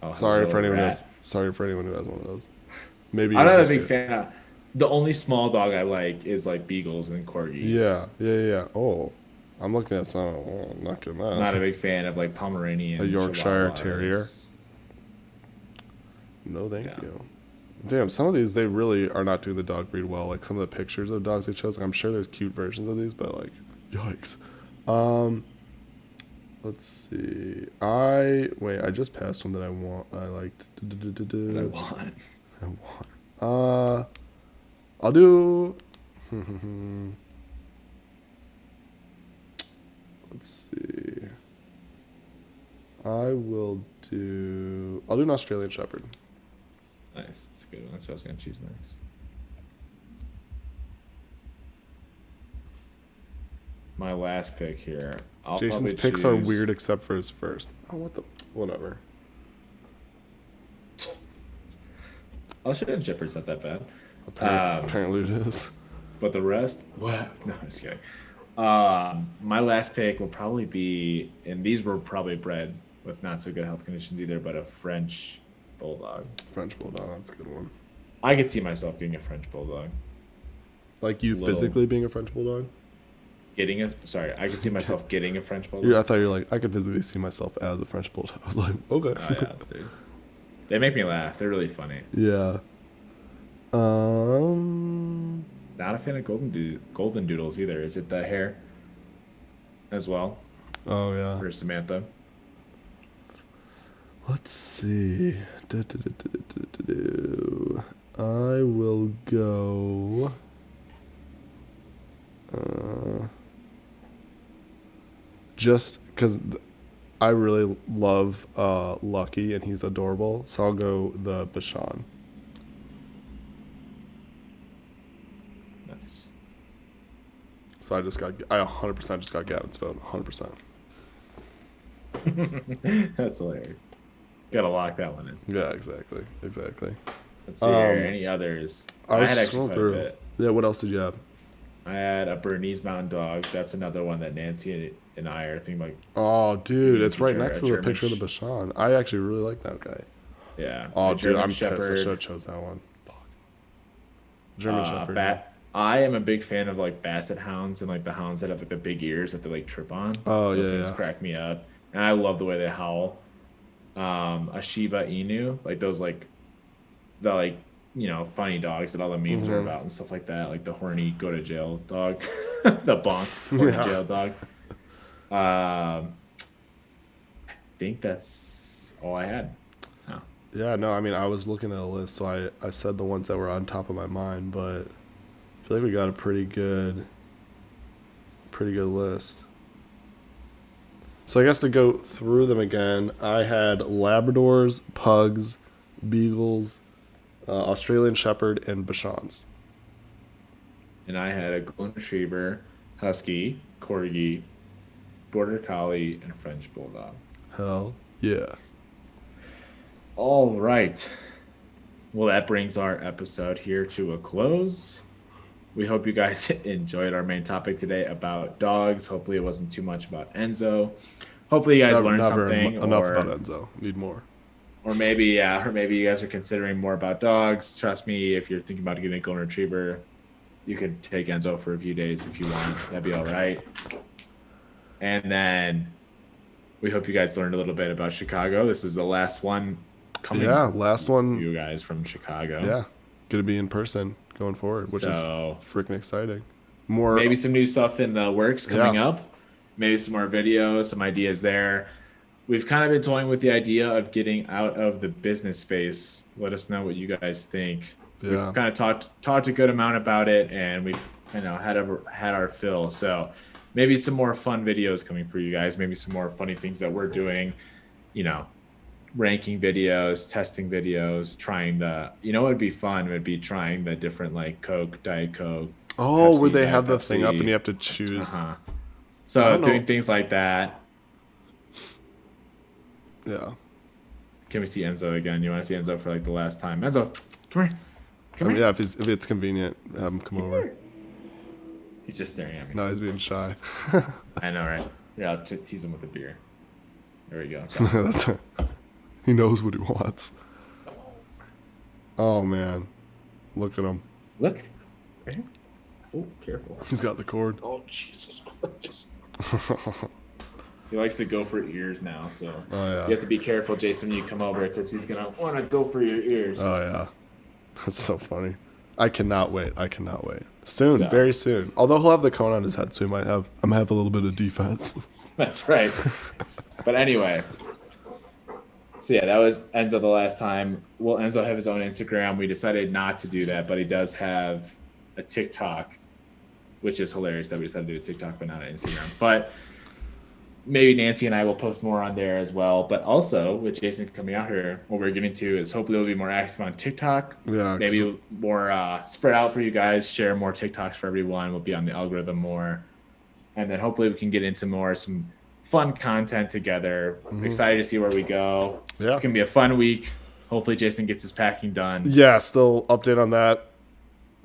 oh, Sorry hello, for anyone rat. else. Sorry for anyone who has one of those. Maybe I'm yours not a is big cute. fan of. The only small dog I like is like beagles and corgis. Yeah. Oh, I'm looking at some. Oh, not getting that. I'm not a big fan of like Pomeranian. A Yorkshire Chihuahuas. Terrier? No, thank Yeah. you. Damn, some of these they really are not doing the dog breed well. Like some of the pictures of dogs they chose. Like, I'm sure there's cute versions of these, but like, yikes. Let's see. I just passed one that I want. I liked. That I want. I want. I'll do. Let's see. I'll do an Australian Shepherd. Nice. That's a good one. That's what I was gonna choose next. My last pick here. I'll Jason's probably picks are choose- weird except for his first. Oh, what the? Whatever. Australian Shepherd's not that bad. Apparently it is. But the rest? What? No, I'm just kidding. My last pick will probably be, and these were probably bred with not so good health conditions either, but a French bulldog. French Bulldog, that's a good one. I could see myself being a French bulldog. Like you Little- physically being a French Bulldog? I could see myself getting a French bulldog. Yeah, I thought you were like, I could physically see myself as a French Bulldog. I was like, okay. Oh, yeah, dude. They make me laugh. They're really funny. Yeah. Not a fan of golden doodles either. Is it the hair as well Oh yeah. for Samantha? Let's see. I will go. Just because I really love Lucky and he's adorable, so I'll go the Bashan. Nice. So I 100% just got Gavin's vote. 100%. That's hilarious. Gotta lock that one in. Yeah, exactly. Let's see here. Any others? I was had actually scrolling quite a through. bit. Yeah, what else did you have? I had a Bernese Mountain Dog. That's another one that Nancy and I are thinking about. Oh, dude, You it's right feature next a to the German picture of the Bashan. I actually really like that guy. Yeah, Oh, a dude, German I'm pissed. I should Shepherd. have chose that one. Fuck. German Shepherd. Yeah. Bat. I am a big fan of like Basset hounds and like the hounds that have like the big ears that they like trip on. Oh, Those yeah, things yeah. crack me up, and I love the way they howl. A Shiba Inu, like those like the like funny dogs that all the memes are about and stuff like that, like the horny go to jail dog, the bonk horny Yeah. jail dog. I think that's all I had. Oh. Yeah, no, I mean, I was looking at a list, so I said the ones that were on top of my mind, but I feel like we got a pretty good list. So I guess to go through them again, I had Labradors, Pugs, Beagles, Australian Shepherd, and Bashans. And I had a golden retriever, husky, corgi, border collie, and French bulldog. Hell yeah. All right. Well, that brings our episode here to a close. We hope you guys enjoyed our main topic today about dogs. Hopefully, it wasn't too much about Enzo. Hopefully, you guys learned something. Enough about Enzo. Need more. Or maybe you guys are considering more about dogs. Trust me, if you're thinking about getting a golden retriever, you could take Enzo for a few days if you want. That'd be all right. And then we hope you guys learned a little bit about Chicago. This is the last one coming. Yeah, last one. You guys from Chicago. Yeah, gonna be in person going forward, which is freaking exciting. More maybe some new stuff in the works coming up. Maybe some more videos, some ideas there. We've kind of been toying with the idea of getting out of the business space. Let us know what you guys think. Yeah. We've kind of talked a good amount about it, and we've had our fill. So maybe some more fun videos coming for you guys. Maybe some more funny things that we're doing. Ranking videos, testing videos, trying the. What would be fun would be trying the different like Coke, Diet Coke. Oh, Pepsi, where they Diet have the Pepsi. thing up and you have to choose. Uh-huh. I So don't doing know. things like that. Yeah. Can we see Enzo again? You want to see Enzo for like the last time? Enzo, come here. I mean, yeah, if it's convenient, have him come over. He's just staring at me. No, he's being shy. I know, right? Yeah, I'll tease him with a beer. There we go. He knows what he wants. Oh man, look at him. Look. Right here. Oh, careful. He's got the cord. Oh, Jesus Christ. He likes to go for ears now, so Oh yeah. you have to be careful, Jason, when you come over, because he's going to want to go for your ears. Oh yeah. That's so funny. I cannot wait. Soon, very soon. Although he'll have the cone on his head, so I might have a little bit of defense. That's right. But anyway. So yeah, that was Enzo the last time. Will Enzo have his own Instagram? We decided not to do that, but he does have a TikTok, which is hilarious that we decided to do a TikTok but not an Instagram. But maybe Nancy and I will post more on there as well. But also with Jason coming out here, what we're getting to is hopefully we'll be more active on TikTok. Yeah. Maybe more spread out for you guys, share more TikToks for everyone. We'll be on the algorithm more. And then hopefully we can get into some fun content together. Excited to see where we go. Yeah. It's going to be a fun week. Hopefully Jason gets his packing done. Yeah. Still update on that.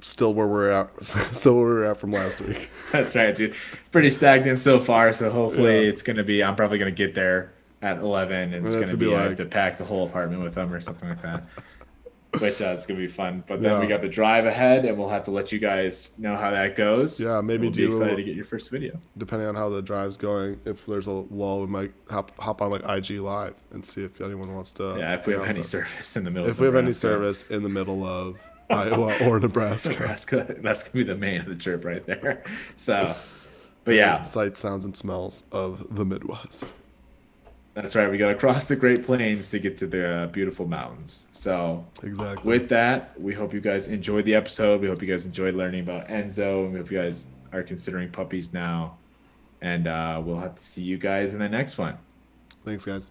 Still where we're at. Still where we were at from last week. That's right, dude. Pretty stagnant so far. So hopefully Yeah. it's going to be, I'm probably going to get there at 11 and it's And going to be be, I have like- to pack the whole apartment with them or something like that. Which it's going to be fun. But then Yeah. we got the drive ahead and we'll have to let you guys know how that goes. Yeah, maybe We'll be do- excited to get your first video. Depending on how the drive's going, if there's a lull, we might hop on like IG Live and see if anyone wants to. Yeah, if we hang have out any with us. service in the middle If of we have any Nebraska. service in the middle of Iowa or Nebraska. Nebraska, that's going to be the main of the trip right there. So, but yeah, Sight, sounds, and smells of the Midwest. that's right. We got to cross the Great Plains to get to the beautiful mountains. So, Exactly. with that, we hope you guys enjoyed the episode. We hope you guys enjoyed learning about Enzo. We hope you guys are considering puppies now. And we'll have to see you guys in the next one. Thanks, guys.